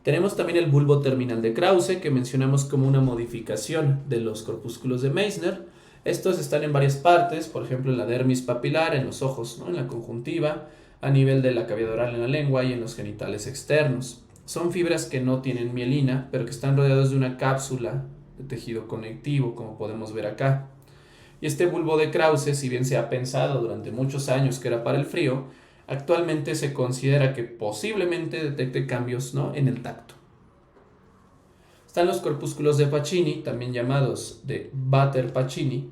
Tenemos también el bulbo terminal de Krause, que mencionamos como una modificación de los corpúsculos de Meissner. Estos están en varias partes, por ejemplo en la dermis papilar, en los ojos, ¿no?, en la conjuntiva, a nivel de la cavidad oral en la lengua y en los genitales externos. Son fibras que no tienen mielina, pero que están rodeadas de una cápsula de tejido conectivo, como podemos ver acá. Y este bulbo de Krause, si bien se ha pensado durante muchos años que era para el frío, actualmente se considera que posiblemente detecte cambios, ¿no?, en el tacto. Están los corpúsculos de Pacini, también llamados de Vater-Pacini,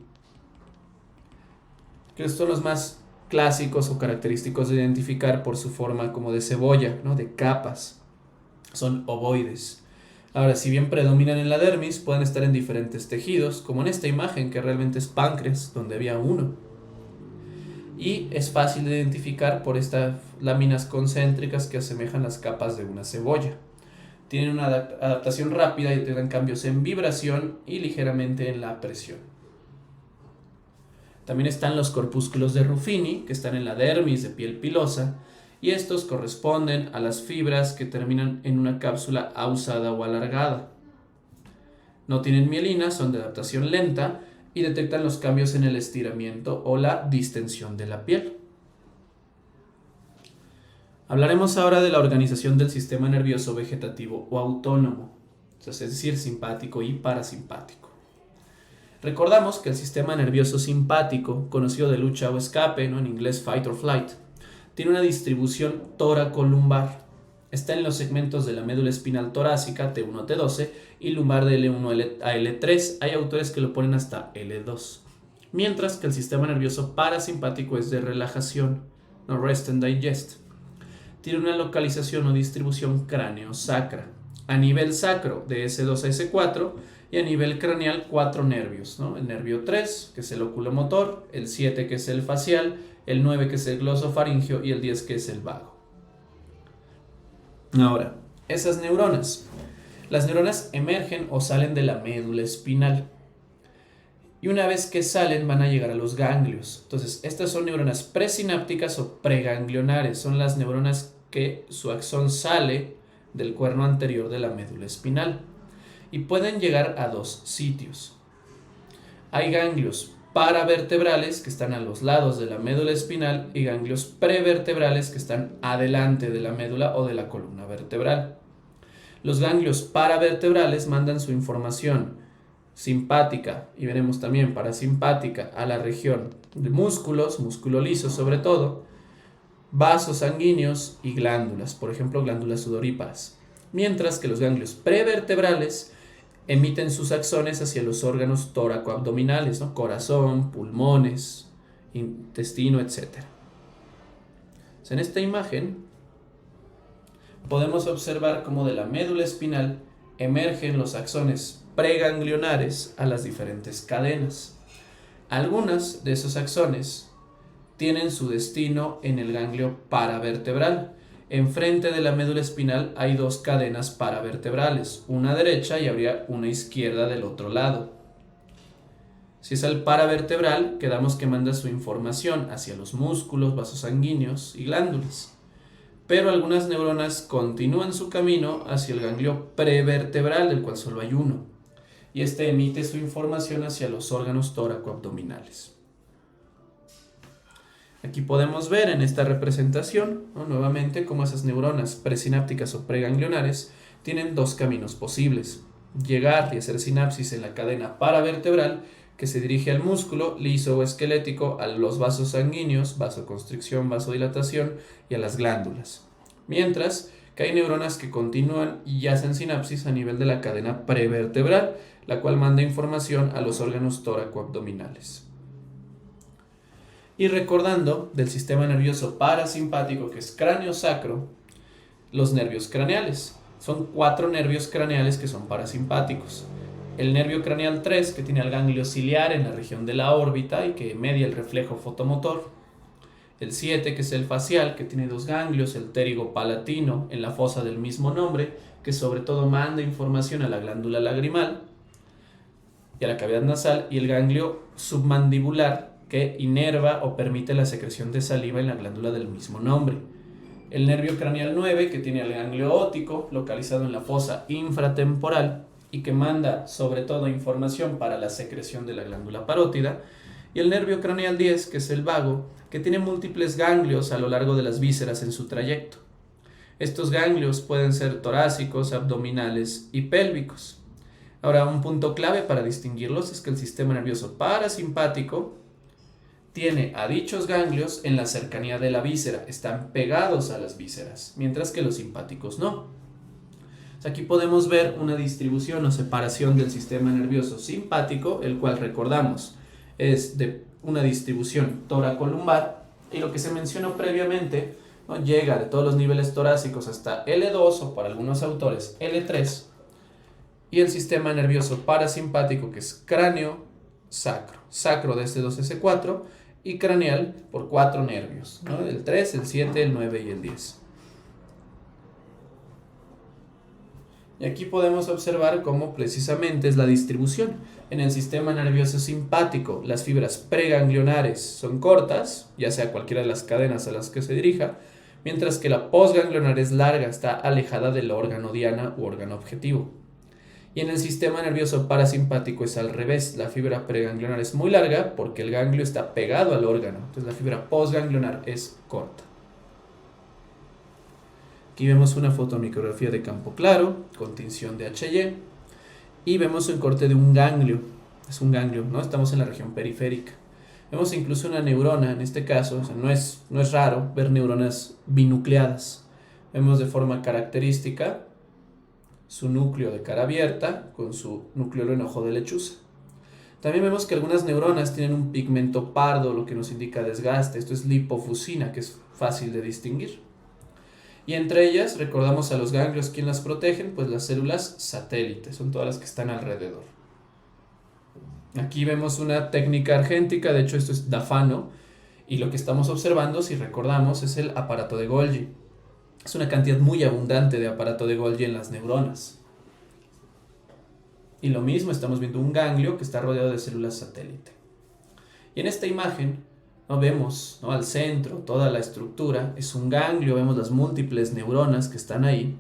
que son los más clásicos o característicos de identificar por su forma como de cebolla, ¿no?, de capas. Son ovoides. Ahora, si bien predominan en la dermis, pueden estar en diferentes tejidos, como en esta imagen que realmente es páncreas, donde había uno. Y es fácil de identificar por estas láminas concéntricas que asemejan las capas de una cebolla. Tienen una adaptación rápida y tienen cambios en vibración y ligeramente en la presión. También están los corpúsculos de Ruffini, que están en la dermis de piel pilosa, y estos corresponden a las fibras que terminan en una cápsula ausada o alargada. No tienen mielina, son de adaptación lenta y detectan los cambios en el estiramiento o la distensión de la piel. Hablaremos ahora de la organización del sistema nervioso vegetativo o autónomo, es decir, simpático y parasimpático. Recordamos que el sistema nervioso simpático, conocido de lucha o escape, ¿no?, en inglés fight or flight, tiene una distribución toracolumbar. Está en los segmentos de la médula espinal torácica T1 a T12 y lumbar de L1 a L3. Hay autores que lo ponen hasta L2. Mientras que el sistema nervioso parasimpático es de relajación, no rest and digest. Tiene una localización o distribución cráneo-sacra. A nivel sacro de S2 a S4 y a nivel craneal 4 nervios, ¿no? El nervio 3, que es el oculomotor, el 7, que es el facial, el 9, que es el glosofaringeo, y el 10, que es el vago. Ahora, esas neuronas. Las neuronas emergen o salen de la médula espinal. Y una vez que salen van a llegar a los ganglios. Entonces, estas son neuronas presinápticas o preganglionares. Son las neuronas que su axón sale del cuerno anterior de la médula espinal. Y pueden llegar a dos sitios. Hay ganglios paravertebrales que están a los lados de la médula espinal y ganglios prevertebrales que están adelante de la médula o de la columna vertebral. Los ganglios paravertebrales mandan su información simpática y veremos también parasimpática a la región de músculos, músculo liso sobre todo, vasos sanguíneos y glándulas, por ejemplo glándulas sudoríparas. Mientras que los ganglios prevertebrales emiten sus axones hacia los órganos tóraco-abdominales, ¿no?, corazón, pulmones, intestino, etc. En esta imagen podemos observar cómo de la médula espinal emergen los axones preganglionares a las diferentes cadenas. Algunas de esos axones tienen su destino en el ganglio paravertebral. Enfrente de la médula espinal hay dos cadenas paravertebrales, una derecha y habría una izquierda del otro lado. Si es el paravertebral, quedamos que manda su información hacia los músculos, vasos sanguíneos y glándulas. pero algunas neuronas continúan su camino hacia el ganglio prevertebral, del cual solo hay uno, y este emite su información hacia los órganos tóraco-abdominales. Aquí podemos ver en esta representación, ¿no?, nuevamente cómo esas neuronas presinápticas o preganglionares tienen dos caminos posibles: llegar y hacer sinapsis en la cadena paravertebral, que se dirige al músculo liso o esquelético, a los vasos sanguíneos, vasoconstricción, vasodilatación, y a las glándulas. Mientras que hay neuronas que continúan y hacen sinapsis a nivel de la cadena prevertebral, la cual manda información a los órganos tóraco-abdominales. Y recordando del sistema nervioso parasimpático, que es cráneo-sacro, los nervios craneales. Son 4 nervios craneales que son parasimpáticos. El nervio craneal 3, que tiene el ganglio ciliar en la región de la órbita y que media el reflejo fotomotor. El 7, que es el facial, que tiene 2 ganglios, el pterigo-palatino en la fosa del mismo nombre, que sobre todo manda información a la glándula lagrimal y a la cavidad nasal, y el ganglio submandibular, que inerva o permite la secreción de saliva en la glándula del mismo nombre. El nervio craneal 9, que tiene el ganglio óptico localizado en la fosa infratemporal y que manda sobre todo información para la secreción de la glándula parótida. Y el nervio craneal 10, que es el vago, que tiene múltiples ganglios a lo largo de las vísceras en su trayecto. Estos ganglios pueden ser torácicos, abdominales y pélvicos. Ahora, un punto clave para distinguirlos es que el sistema nervioso parasimpático tiene a dichos ganglios en la cercanía de la víscera, están pegados a las vísceras, mientras que los simpáticos no. Aquí podemos ver una distribución o separación del sistema nervioso simpático, el cual, recordamos, es de una distribución toracolumbar, y lo que se mencionó previamente, ¿no?, llega de todos los niveles torácicos hasta L2 o para algunos autores L3, y el sistema nervioso parasimpático, que es cráneo sacro, sacro de S2S4, y craneal por 4 nervios, ¿no?, el 3, el 7, el 9 y el 10. Y aquí podemos observar cómo precisamente es la distribución. En el sistema nervioso simpático, las fibras preganglionares son cortas, ya sea cualquiera de las cadenas a las que se dirija, mientras que la postganglionar es larga, está alejada del órgano diana u órgano objetivo. Y en el sistema nervioso parasimpático es al revés, la fibra preganglionar es muy larga porque el ganglio está pegado al órgano, entonces la fibra postganglionar es corta. Aquí vemos una fotomicrografía de campo claro con tinción de HY y vemos un corte de un ganglio, es un ganglio, ¿no? Estamos en la región periférica. Vemos incluso una neurona, en este caso, o sea, no es raro ver neuronas binucleadas. Vemos de forma característica su núcleo de cara abierta con su nucleolo en ojo de lechuza. También vemos que algunas neuronas tienen un pigmento pardo, lo que nos indica desgaste. Esto es lipofusina, que es fácil de distinguir. Y entre ellas recordamos a los ganglios. ¿Quién las protegen? Pues las células satélites, son todas las que están alrededor. Aquí vemos una técnica argéntica, de hecho esto es Dafano, y lo que estamos observando, si recordamos, es el aparato de Golgi. Es una cantidad muy abundante de aparato de Golgi en las neuronas. Y lo mismo, estamos viendo un ganglio que está rodeado de células satélite. Y en esta imagen, ¿no?, vemos, ¿no?, al centro toda la estructura, es un ganglio, vemos las múltiples neuronas que están ahí.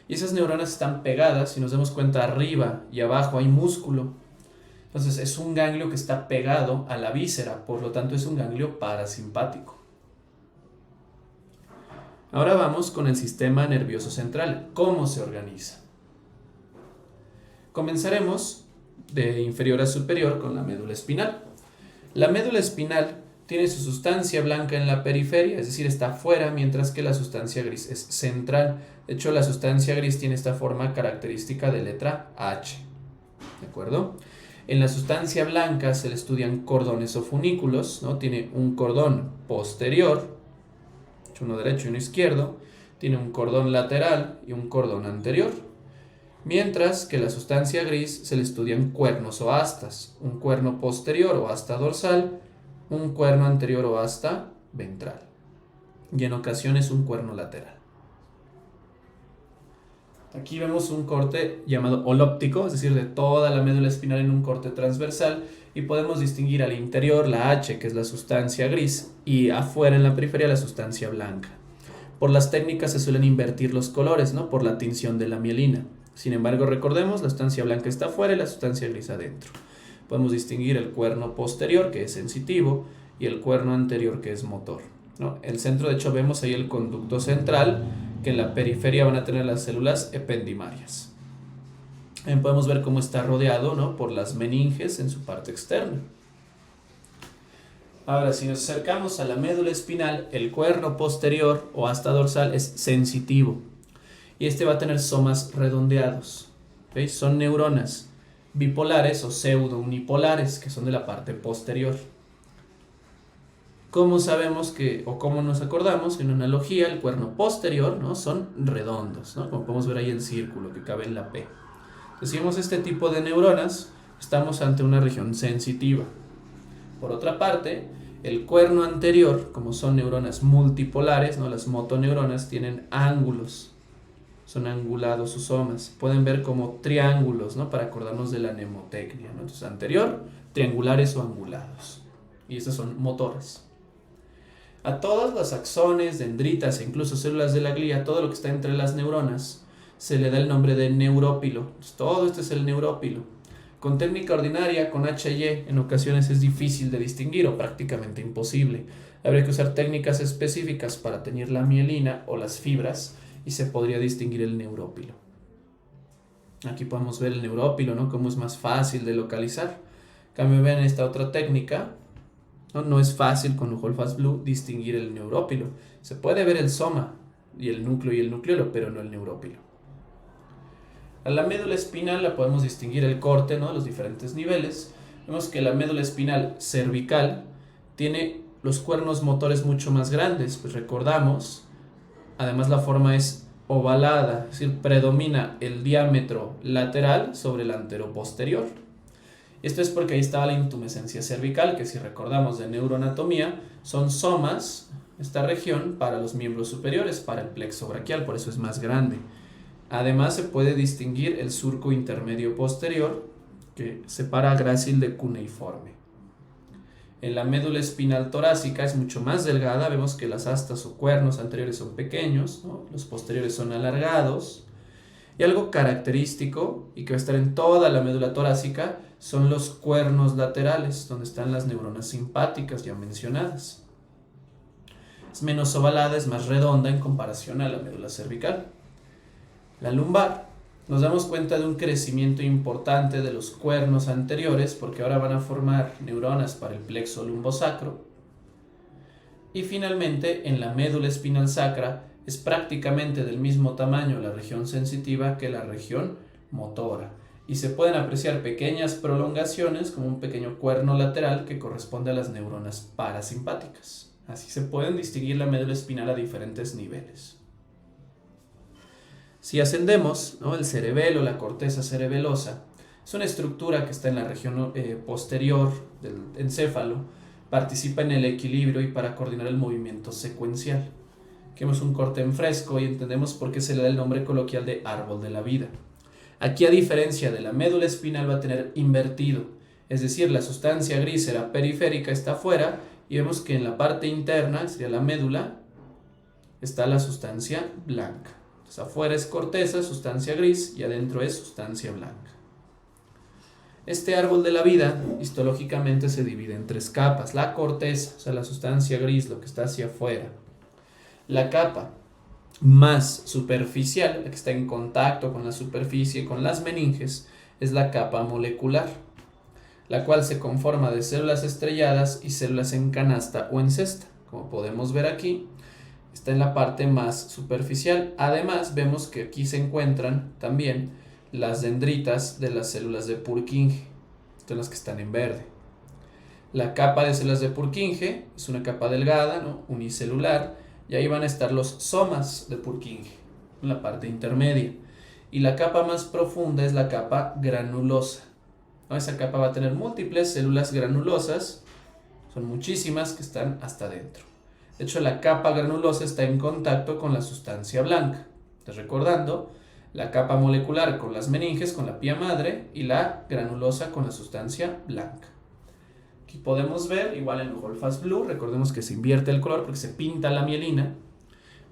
Y esas neuronas están pegadas, si nos damos cuenta, arriba y abajo hay músculo. Entonces es un ganglio que está pegado a la víscera, por lo tanto es un ganglio parasimpático. Ahora vamos con el sistema nervioso central. ¿Cómo se organiza? Comenzaremos de inferior a superior con la médula espinal. La médula espinal tiene su sustancia blanca en la periferia, es decir, está afuera, mientras que la sustancia gris es central. De hecho, la sustancia gris tiene esta forma característica de letra H. ¿De acuerdo? En la sustancia blanca se le estudian cordones o funículos, ¿no? Tiene un cordón posterior, uno derecho y uno izquierdo, tiene un cordón lateral y un cordón anterior, mientras que la sustancia gris se le estudian cuernos o astas, un cuerno posterior o asta dorsal, un cuerno anterior o asta ventral, y en ocasiones un cuerno lateral. Aquí vemos un corte llamado holóptico, es decir, de toda la médula espinal en un corte transversal, y podemos distinguir al interior la H, que es la sustancia gris, y afuera en la periferia la sustancia blanca. Por las técnicas se suelen invertir los colores, ¿no? Por la tinción de la mielina. Sin embargo, recordemos, la sustancia blanca está afuera y la sustancia gris adentro. Podemos distinguir el cuerno posterior, que es sensitivo, y el cuerno anterior, que es motor, ¿no? El centro, de hecho, vemos ahí el conducto central, que en la periferia van a tener las células ependimarias. También podemos ver cómo está rodeado, ¿no? Por las meninges en su parte externa. Ahora, si nos acercamos a la médula espinal, el cuerno posterior o asta dorsal es sensitivo. Y este va a tener somas redondeados. ¿Veis? Son neuronas bipolares o pseudo-unipolares, que son de la parte posterior. ¿Cómo sabemos que, o cómo nos acordamos? En analogía, el cuerno posterior, ¿no? Son redondos, ¿no? Como podemos ver ahí el círculo que cabe en la P. Entonces, si vemos este tipo de neuronas, estamos ante una región sensitiva. Por otra parte, el cuerno anterior, como son neuronas multipolares, ¿no? Las motoneuronas tienen ángulos, son angulados sus somas. Pueden ver como triángulos, ¿no? Para acordarnos de la mnemotecnia, ¿no? Entonces, anterior, triangulares o angulados. Y estas son motoras. A todos los axones, dendritas e incluso células de la glía, todo lo que está entre las neuronas, se le da el nombre de neurópilo. Entonces, todo esto es el neurópilo. Con técnica ordinaria, con H&E, en ocasiones es difícil de distinguir o prácticamente imposible. Habría que usar técnicas específicas para teñir la mielina o las fibras y se podría distinguir el neurópilo. Aquí podemos ver el neurópilo, ¿no? Cómo es más fácil de localizar. En cambio, vean esta otra técnica. No es fácil con Hall Fast Blue distinguir el neurópilo. Se puede ver el soma y el nucleolo, pero no el neurópilo. A la médula espinal la podemos distinguir el corte, ¿no? Los diferentes niveles. Vemos que la médula espinal cervical tiene los cuernos motores mucho más grandes, pues recordamos, además la forma es ovalada, es decir, predomina el diámetro lateral sobre el anteroposterior. Esto es porque ahí estaba la intumescencia cervical, que si recordamos de neuroanatomía, son somas, esta región, para los miembros superiores, para el plexo braquial, por eso es más grande. Además se puede distinguir el surco intermedio posterior, que separa grácil de cuneiforme. En la médula espinal torácica es mucho más delgada, vemos que las astas o cuernos anteriores son pequeños, ¿no? Los posteriores son alargados. Y algo característico, y que va a estar en toda la médula torácica, son los cuernos laterales, donde están las neuronas simpáticas ya mencionadas. Es menos ovalada, es más redonda en comparación a la médula cervical. La lumbar, nos damos cuenta de un crecimiento importante de los cuernos anteriores, porque ahora van a formar neuronas para el plexo lumbosacro. Y finalmente, en la médula espinal sacra, es prácticamente del mismo tamaño la región sensitiva que la región motora. Y se pueden apreciar pequeñas prolongaciones como un pequeño cuerno lateral que corresponde a las neuronas parasimpáticas. Así se pueden distinguir la médula espinal a diferentes niveles. Si ascendemos, ¿no? El cerebelo, la corteza cerebelosa, es una estructura que está en la región posterior del encéfalo, participa en el equilibrio y para coordinar el movimiento secuencial. Aquí vemos un corte en fresco y entendemos por qué se le da el nombre coloquial de árbol de la vida. Aquí, a diferencia de la médula espinal, va a tener invertido, es decir, la sustancia gris será periférica, está afuera, y vemos que en la parte interna, sería la médula, está la sustancia blanca. Entonces, afuera es corteza, sustancia gris, y adentro es sustancia blanca. Este árbol de la vida, histológicamente, se divide en tres capas. La corteza, o sea, la sustancia gris, lo que está hacia afuera. La capa más superficial, la que está en contacto con la superficie, con las meninges, es la capa molecular, la cual se conforma de células estrelladas y células en canasta o en cesta. Como podemos ver aquí, está en la parte más superficial. Además, vemos que aquí se encuentran también las dendritas de las células de Purkinje, son las que están en verde. La capa de células de Purkinje es una capa delgada, ¿no? Unicelular, y ahí van a estar los somas de Purkinje, en la parte intermedia. Y la capa más profunda es la capa granulosa, ¿no? Esa capa va a tener múltiples células granulosas, son muchísimas que están hasta adentro. De hecho, la capa granulosa está en contacto con la sustancia blanca. Entonces, recordando, la capa molecular con las meninges, con la pía madre, y la granulosa con la sustancia blanca. Aquí podemos ver, igual en Hall Fast Blue, recordemos que se invierte el color porque se pinta la mielina.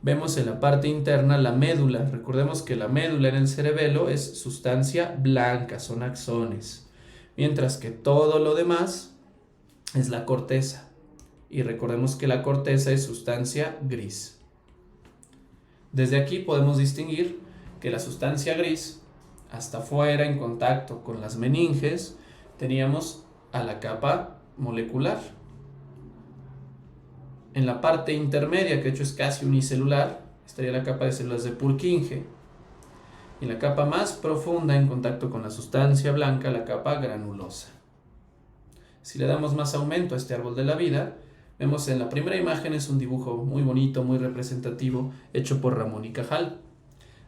vemos en la parte interna la médula. Recordemos que la médula en el cerebelo es sustancia blanca, son axones, mientras que todo lo demás es la corteza. Y recordemos que la corteza es sustancia gris. Desde aquí podemos distinguir que la sustancia gris, hasta afuera en contacto con las meninges, teníamos a la capa molecular. En la parte intermedia, que de hecho es casi unicelular, estaría la capa de células de Purkinje. Y en la capa más profunda, en contacto con la sustancia blanca, la capa granulosa. Si le damos más aumento a este árbol de la vida, vemos en la primera imagen es un dibujo muy bonito, muy representativo, hecho por Ramón y Cajal.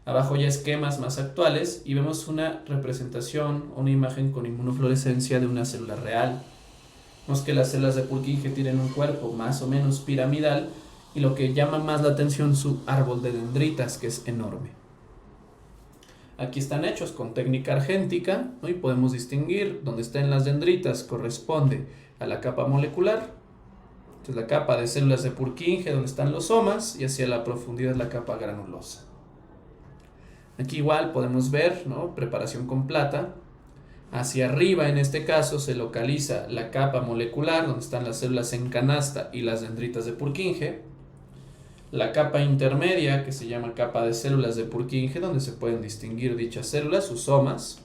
Abajo ya esquemas más actuales y vemos una representación, una imagen con inmunofluorescencia de una célula real. Vemos que las células de Purkinje tienen un cuerpo más o menos piramidal y lo que llama más la atención su árbol de dendritas, que es enorme. Aquí están hechos con técnica argéntica, ¿no? Y podemos distinguir dónde están las dendritas corresponde a la capa molecular. Entonces la capa de células de Purkinje donde están los somas y hacia la profundidad la capa granulosa. Aquí igual podemos ver, ¿no? Preparación con plata. Hacia arriba en este caso se localiza la capa molecular donde están las células en canasta y las dendritas de Purkinje. La capa intermedia que se llama capa de células de Purkinje donde se pueden distinguir dichas células, sus somas.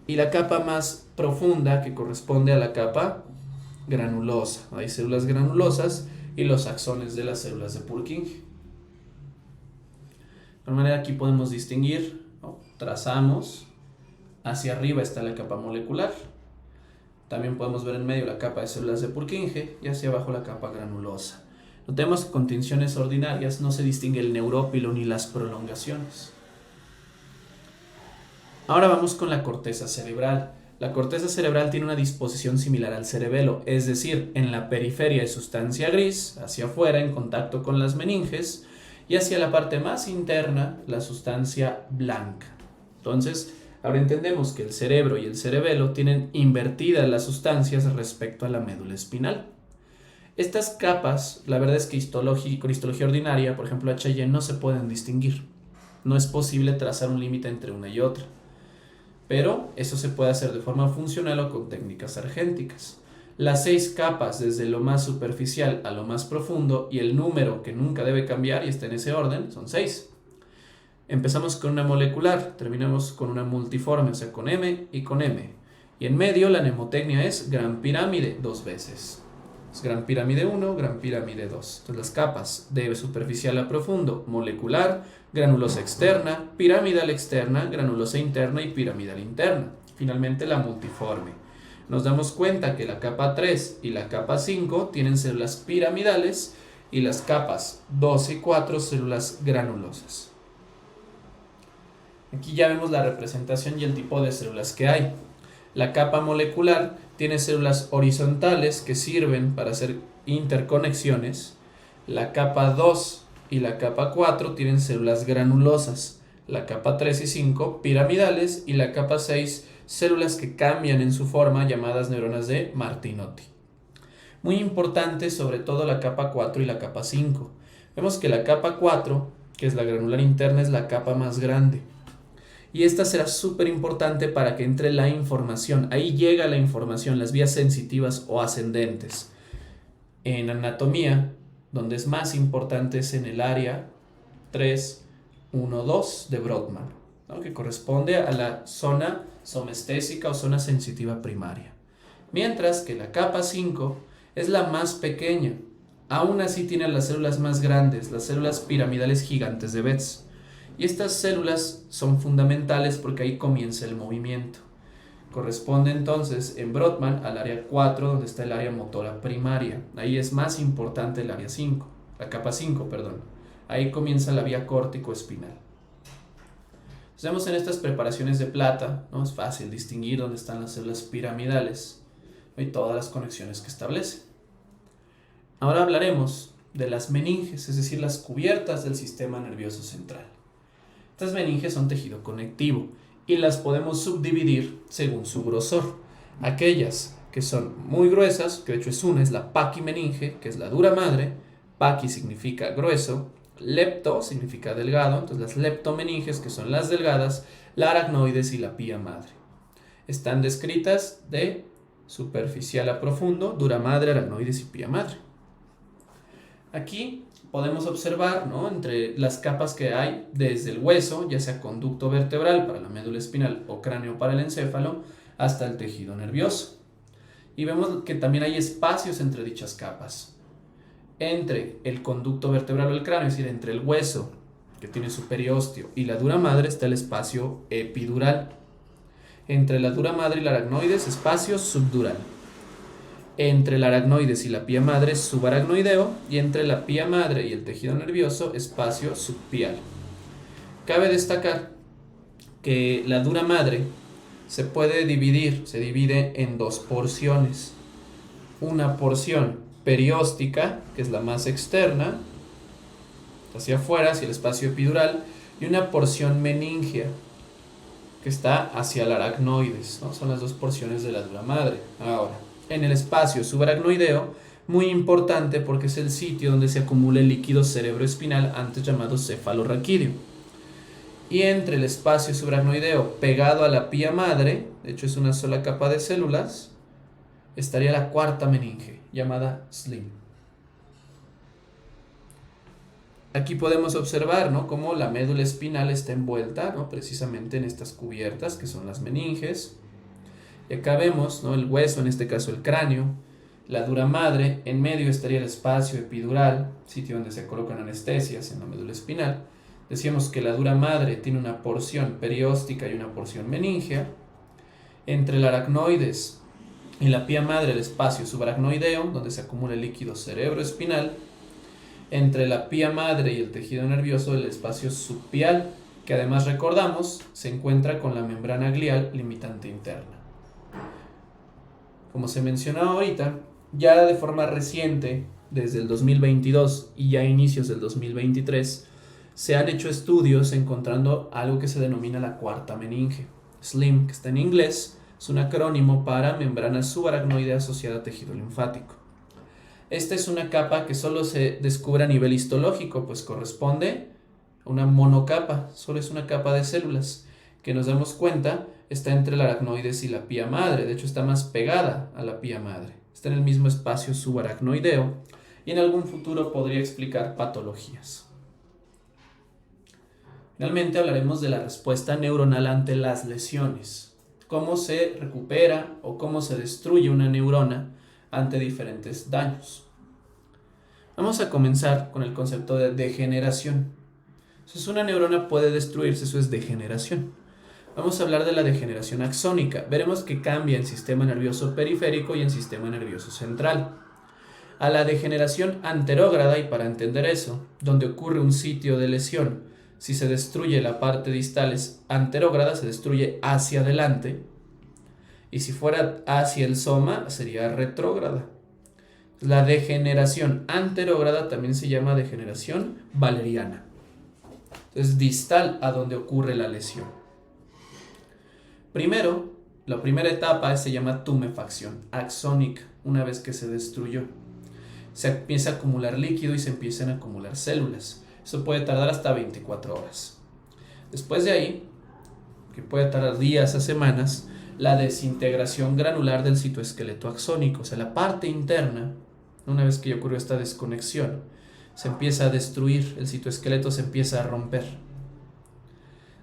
Y la capa más profunda que corresponde a la capa granulosa. Hay células granulosas y los axones de las células de Purkinje. De alguna manera aquí podemos distinguir, ¿no? Trazamos. Hacia arriba está la capa molecular. También podemos ver en medio la capa de células de Purkinje y hacia abajo la capa granulosa. Notemos que con tinciones ordinarias no se distingue el neurópilo ni las prolongaciones. Ahora vamos con la corteza cerebral. La corteza cerebral tiene una disposición similar al cerebelo, es decir, en la periferia es sustancia gris, hacia afuera en contacto con las meninges, y hacia la parte más interna la sustancia blanca. Entonces, ahora entendemos que el cerebro y el cerebelo tienen invertidas las sustancias respecto a la médula espinal. Estas capas, la verdad es que con histología ordinaria, por ejemplo H&E, no se pueden distinguir. No es posible trazar un límite entre una y otra. Pero eso se puede hacer de forma funcional o con técnicas argénticas. Las 6 capas, desde lo más superficial a lo más profundo, y el número que nunca debe cambiar y está en ese orden, son 6. Empezamos con una molecular, terminamos con una multiforme, o sea, con M y con M. Y en medio la mnemotecnia es gran pirámide 2 veces. Es gran pirámide 1, gran pirámide 2. Entonces las capas de superficial a profundo, molecular, granulosa externa, piramidal externa, granulosa interna y piramidal interna. Finalmente la multiforme. Nos damos cuenta que la capa 3 y la capa 5 tienen células piramidales y las capas 2 y 4 células granulosas. Aquí ya vemos la representación y el tipo de células que hay. La capa molecular tiene células horizontales que sirven para hacer interconexiones. La capa 2 y la capa 4 tienen células granulosas. La capa 3 y 5 piramidales y la capa 6 células que cambian en su forma llamadas neuronas de Martinotti. Muy importante sobre todo la capa 4 y la capa 5. Vemos que la capa 4, que es la granular interna, es la capa más grande. Y esta será súper importante para que entre la información. Ahí llega la información, las vías sensitivas o ascendentes. En anatomía, donde es más importante es en el área 3.1.2 de Brodmann, ¿no? Que corresponde a la zona somestésica o zona sensitiva primaria. Mientras que la capa 5 es la más pequeña. Aún así tiene las células más grandes, las células piramidales gigantes de Betz. Y estas células son fundamentales porque ahí comienza el movimiento. Corresponde entonces en Brodmann al área 4, donde está el área motora primaria. Ahí es más importante el área 5, la capa 5, perdón. Ahí comienza la vía córtico-espinal. Vemos en estas preparaciones de plata, ¿no? Es fácil distinguir dónde están las células piramidales, ¿no? Y todas las conexiones que establecen. Ahora hablaremos de las meninges, es decir, las cubiertas del sistema nervioso central. Estas meninges son tejido conectivo y las podemos subdividir según su grosor. Aquellas que son muy gruesas, que de hecho es la paquimeninge, que es la dura madre, Paqui significa grueso, lepto significa delgado, entonces las leptomeninges, que son las delgadas, la aracnoides y la pía madre. Están descritas de superficial a profundo, dura madre, aracnoides y pía madre. Aquí podemos observar, ¿no?, entre las capas que hay desde el hueso, ya sea conducto vertebral para la médula espinal o cráneo para el encéfalo, hasta el tejido nervioso. Y vemos que también hay espacios entre dichas capas. Entre el conducto vertebral o el cráneo, es decir, entre el hueso, que tiene su periósteo, y la dura madre, está el espacio epidural. Entre la dura madre y la aracnoides, espacio subdural. Entre la aracnoides y la pía madre, subaracnoideo, y entre la pía madre y el tejido nervioso, espacio subpial. Cabe destacar que la dura madre se divide en dos porciones. Una porción perióstica, que es la más externa, hacia afuera, hacia el espacio epidural, y una porción meningea, que está hacia el aracnoides, ¿no? Son las dos porciones de la dura madre. Ahora, en el espacio subaracnoideo, muy importante porque es el sitio donde se acumula el líquido cerebroespinal, antes llamado cefalorraquídeo. Y entre el espacio subaracnoideo pegado a la pía madre, de hecho es una sola capa de células, estaría la cuarta meninge, llamada SLIM. Aquí podemos observar, ¿no?, cómo la médula espinal está envuelta, ¿no?, precisamente en estas cubiertas que son las meninges. Y acá vemos, ¿no?, el hueso, en este caso el cráneo, la dura madre, en medio estaría el espacio epidural, sitio donde se colocan anestesias en la médula espinal. Decíamos que la dura madre tiene una porción perióstica y una porción meningea. Entre el aracnoides y la pía madre, el espacio subaracnoideo, donde se acumula el líquido cerebroespinal. Entre la pía madre y el tejido nervioso, el espacio subpial, que además recordamos se encuentra con la membrana glial limitante interna. Como se mencionaba ahorita, ya de forma reciente, desde el 2022 y ya a inicios del 2023, se han hecho estudios encontrando algo que se denomina la cuarta meninge. SLIM, que está en inglés, es un acrónimo para membrana subaracnoidea asociada a tejido linfático. Esta es una capa que solo se descubre a nivel histológico, pues corresponde a una monocapa, solo es una capa de células, que nos damos cuenta está entre el aracnoides y la pía madre, de hecho está más pegada a la pía madre, está en el mismo espacio subaracnoideo y en algún futuro podría explicar patologías. Finalmente hablaremos de la respuesta neuronal ante las lesiones, cómo se recupera o cómo se destruye una neurona ante diferentes daños. Vamos a comenzar con el concepto de degeneración. Entonces, una neurona puede destruirse, eso es degeneración. Vamos a hablar de la degeneración axónica. Veremos que cambia en sistema nervioso periférico y en sistema nervioso central. A la degeneración anterógrada, y para entender eso, donde ocurre un sitio de lesión, si se destruye la parte distal es anterógrada, se destruye hacia adelante, y si fuera hacia el soma sería retrógrada. La degeneración anterógrada también se llama degeneración valeriana. Entonces, distal a donde ocurre la lesión. Primero, la primera etapa se llama tumefacción axónica, una vez que se destruyó. Se empieza a acumular líquido y se empiezan a acumular células. Eso puede tardar hasta 24 horas. Después de ahí, que puede tardar días a semanas, la desintegración granular del citoesqueleto axónico, o sea, la parte interna, una vez que ya ocurrió esta desconexión, se empieza a destruir, el citoesqueleto se empieza a romper.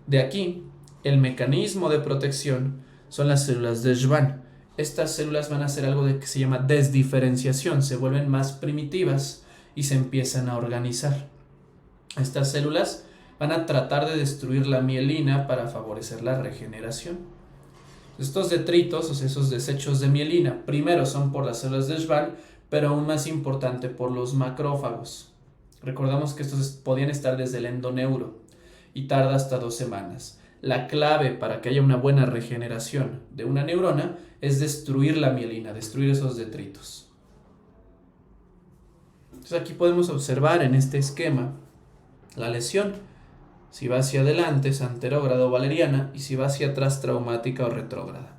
De aquí, el mecanismo de protección son las células de Schwann. Estas células van a hacer algo que se llama desdiferenciación, se vuelven más primitivas y se empiezan a organizar. Estas células van a tratar de destruir la mielina para favorecer la regeneración. Estos detritos, o sea, esos desechos de mielina, primero son por las células de Schwann, pero aún más importante por los macrófagos. Recordamos que estos podían estar desde el endoneuro y tarda hasta 2 semanas. La clave para que haya una buena regeneración de una neurona es destruir la mielina, destruir esos detritos. Entonces aquí podemos observar en este esquema la lesión. Si va hacia adelante es anterógrada o valeriana y si va hacia atrás traumática o retrógrada.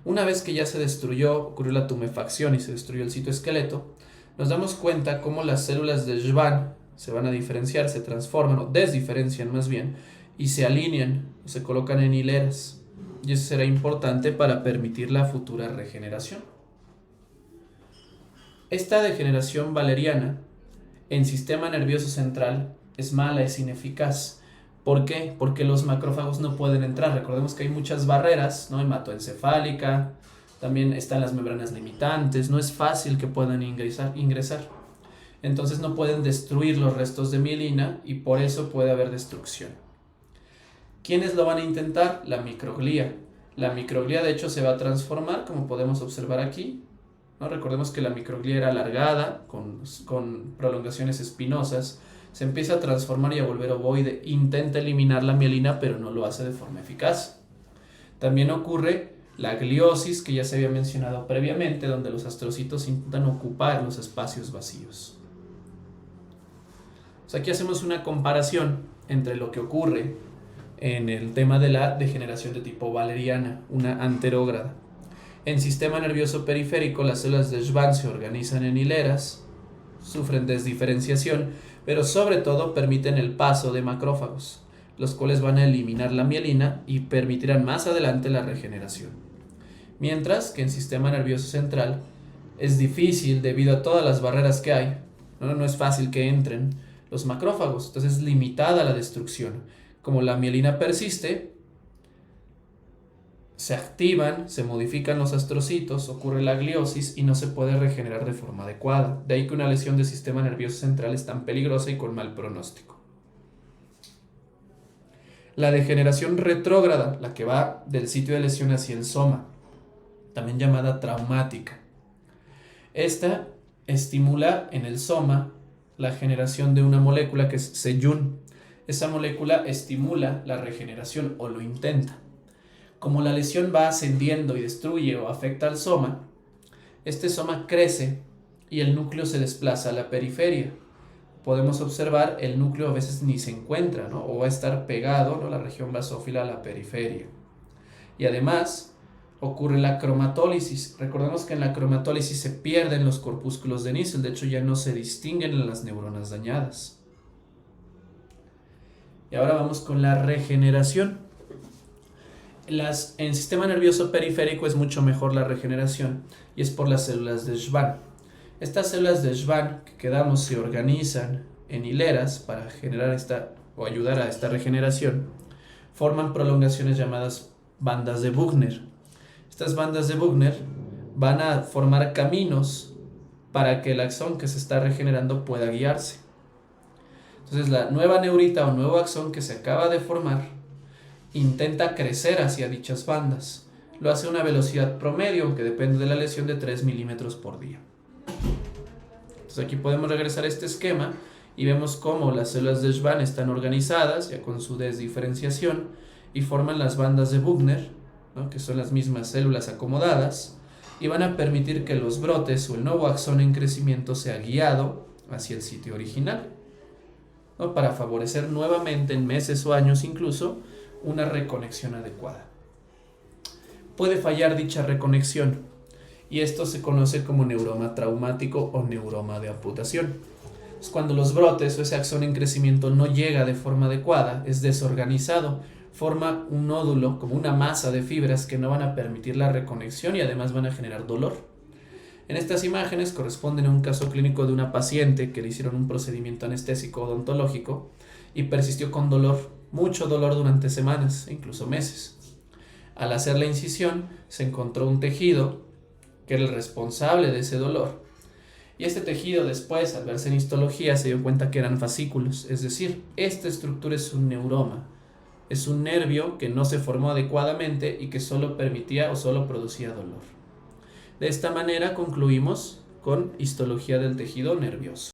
Una vez que ya se destruyó, ocurrió la tumefacción y se destruyó el citoesqueleto, nos damos cuenta cómo las células de Schwann se van a diferenciar, se transforman o desdiferencian más bien, y se alinean, se colocan en hileras. Y eso será importante para permitir la futura regeneración. Esta degeneración valeriana en sistema nervioso central es mala, es ineficaz. ¿Por qué? Porque los macrófagos no pueden entrar. Recordemos que hay muchas barreras, ¿no? Hematoencefálica, también están las membranas limitantes, no es fácil que puedan ingresar. Entonces no pueden destruir los restos de mielina y por eso puede haber destrucción. ¿Quiénes lo van a intentar? La microglía. La microglía de hecho se va a transformar, como podemos observar aquí, ¿no? Recordemos que la microglía era alargada, con prolongaciones espinosas. Se empieza a transformar y a volver ovoide. Intenta eliminar la mielina, pero no lo hace de forma eficaz. También ocurre la gliosis, que ya se había mencionado previamente, donde los astrocitos intentan ocupar los espacios vacíos. Aquí hacemos una comparación entre lo que ocurre en el tema de la degeneración de tipo valeriana, una anterógrada. En sistema nervioso periférico, las células de Schwann se organizan en hileras, sufren desdiferenciación, pero sobre todo permiten el paso de macrófagos, los cuales van a eliminar la mielina y permitirán más adelante la regeneración. Mientras que en sistema nervioso central es difícil debido a todas las barreras que hay, no es fácil que entren los macrófagos, entonces es limitada la destrucción. Como la mielina persiste, se activan, se modifican los astrocitos, ocurre la gliosis y no se puede regenerar de forma adecuada. De ahí que una lesión del sistema nervioso central es tan peligrosa y con mal pronóstico. La degeneración retrógrada, la que va del sitio de lesión hacia el soma, también llamada traumática. Esta estimula en el soma la generación de una molécula que es Seyun. Esa molécula estimula la regeneración o lo intenta. Como la lesión va ascendiendo y destruye o afecta al soma, este soma crece y el núcleo se desplaza a la periferia. Podemos observar el núcleo a veces ni se encuentra, ¿no? O va a estar pegado, ¿no? La región basófila a la periferia. Y además ocurre la cromatólisis. Recordemos que en la cromatólisis se pierden los corpúsculos de Nissl, de hecho ya no se distinguen en las neuronas dañadas. Y ahora vamos con la regeneración. En sistema nervioso periférico es mucho mejor la regeneración y es por las células de Schwann. Estas células de Schwann que quedamos se organizan en hileras para generar o ayudar a esta regeneración. Forman prolongaciones llamadas bandas de Buchner. Estas bandas de Buchner van a formar caminos para que el axón que se está regenerando pueda guiarse. Entonces la nueva neurita o nuevo axón que se acaba de formar intenta crecer hacia dichas bandas. Lo hace a una velocidad promedio, que depende de la lesión, de 3 milímetros por día. Entonces aquí podemos regresar a este esquema y vemos cómo las células de Schwann están organizadas, ya con su desdiferenciación, y forman las bandas de Buchner, ¿no? Que son las mismas células acomodadas, y van a permitir que los brotes o el nuevo axón en crecimiento sea guiado hacia el sitio original, ¿no? Para favorecer nuevamente en meses o años incluso una reconexión adecuada. Puede fallar dicha reconexión y esto se conoce como neuroma traumático o neuroma de amputación. Es cuando los brotes o ese axón en crecimiento no llega de forma adecuada, es desorganizado, forma un nódulo como una masa de fibras que no van a permitir la reconexión y además van a generar dolor. En estas imágenes corresponden a un caso clínico de una paciente que le hicieron un procedimiento anestésico odontológico y persistió con dolor, mucho dolor durante semanas e incluso meses. Al hacer la incisión se encontró un tejido que era el responsable de ese dolor. Y este tejido después, al verse en histología, se dio cuenta que eran fascículos, es decir, esta estructura es un neuroma. Es un nervio que no se formó adecuadamente y que solo permitía o solo producía dolor. De esta manera concluimos con histología del tejido nervioso.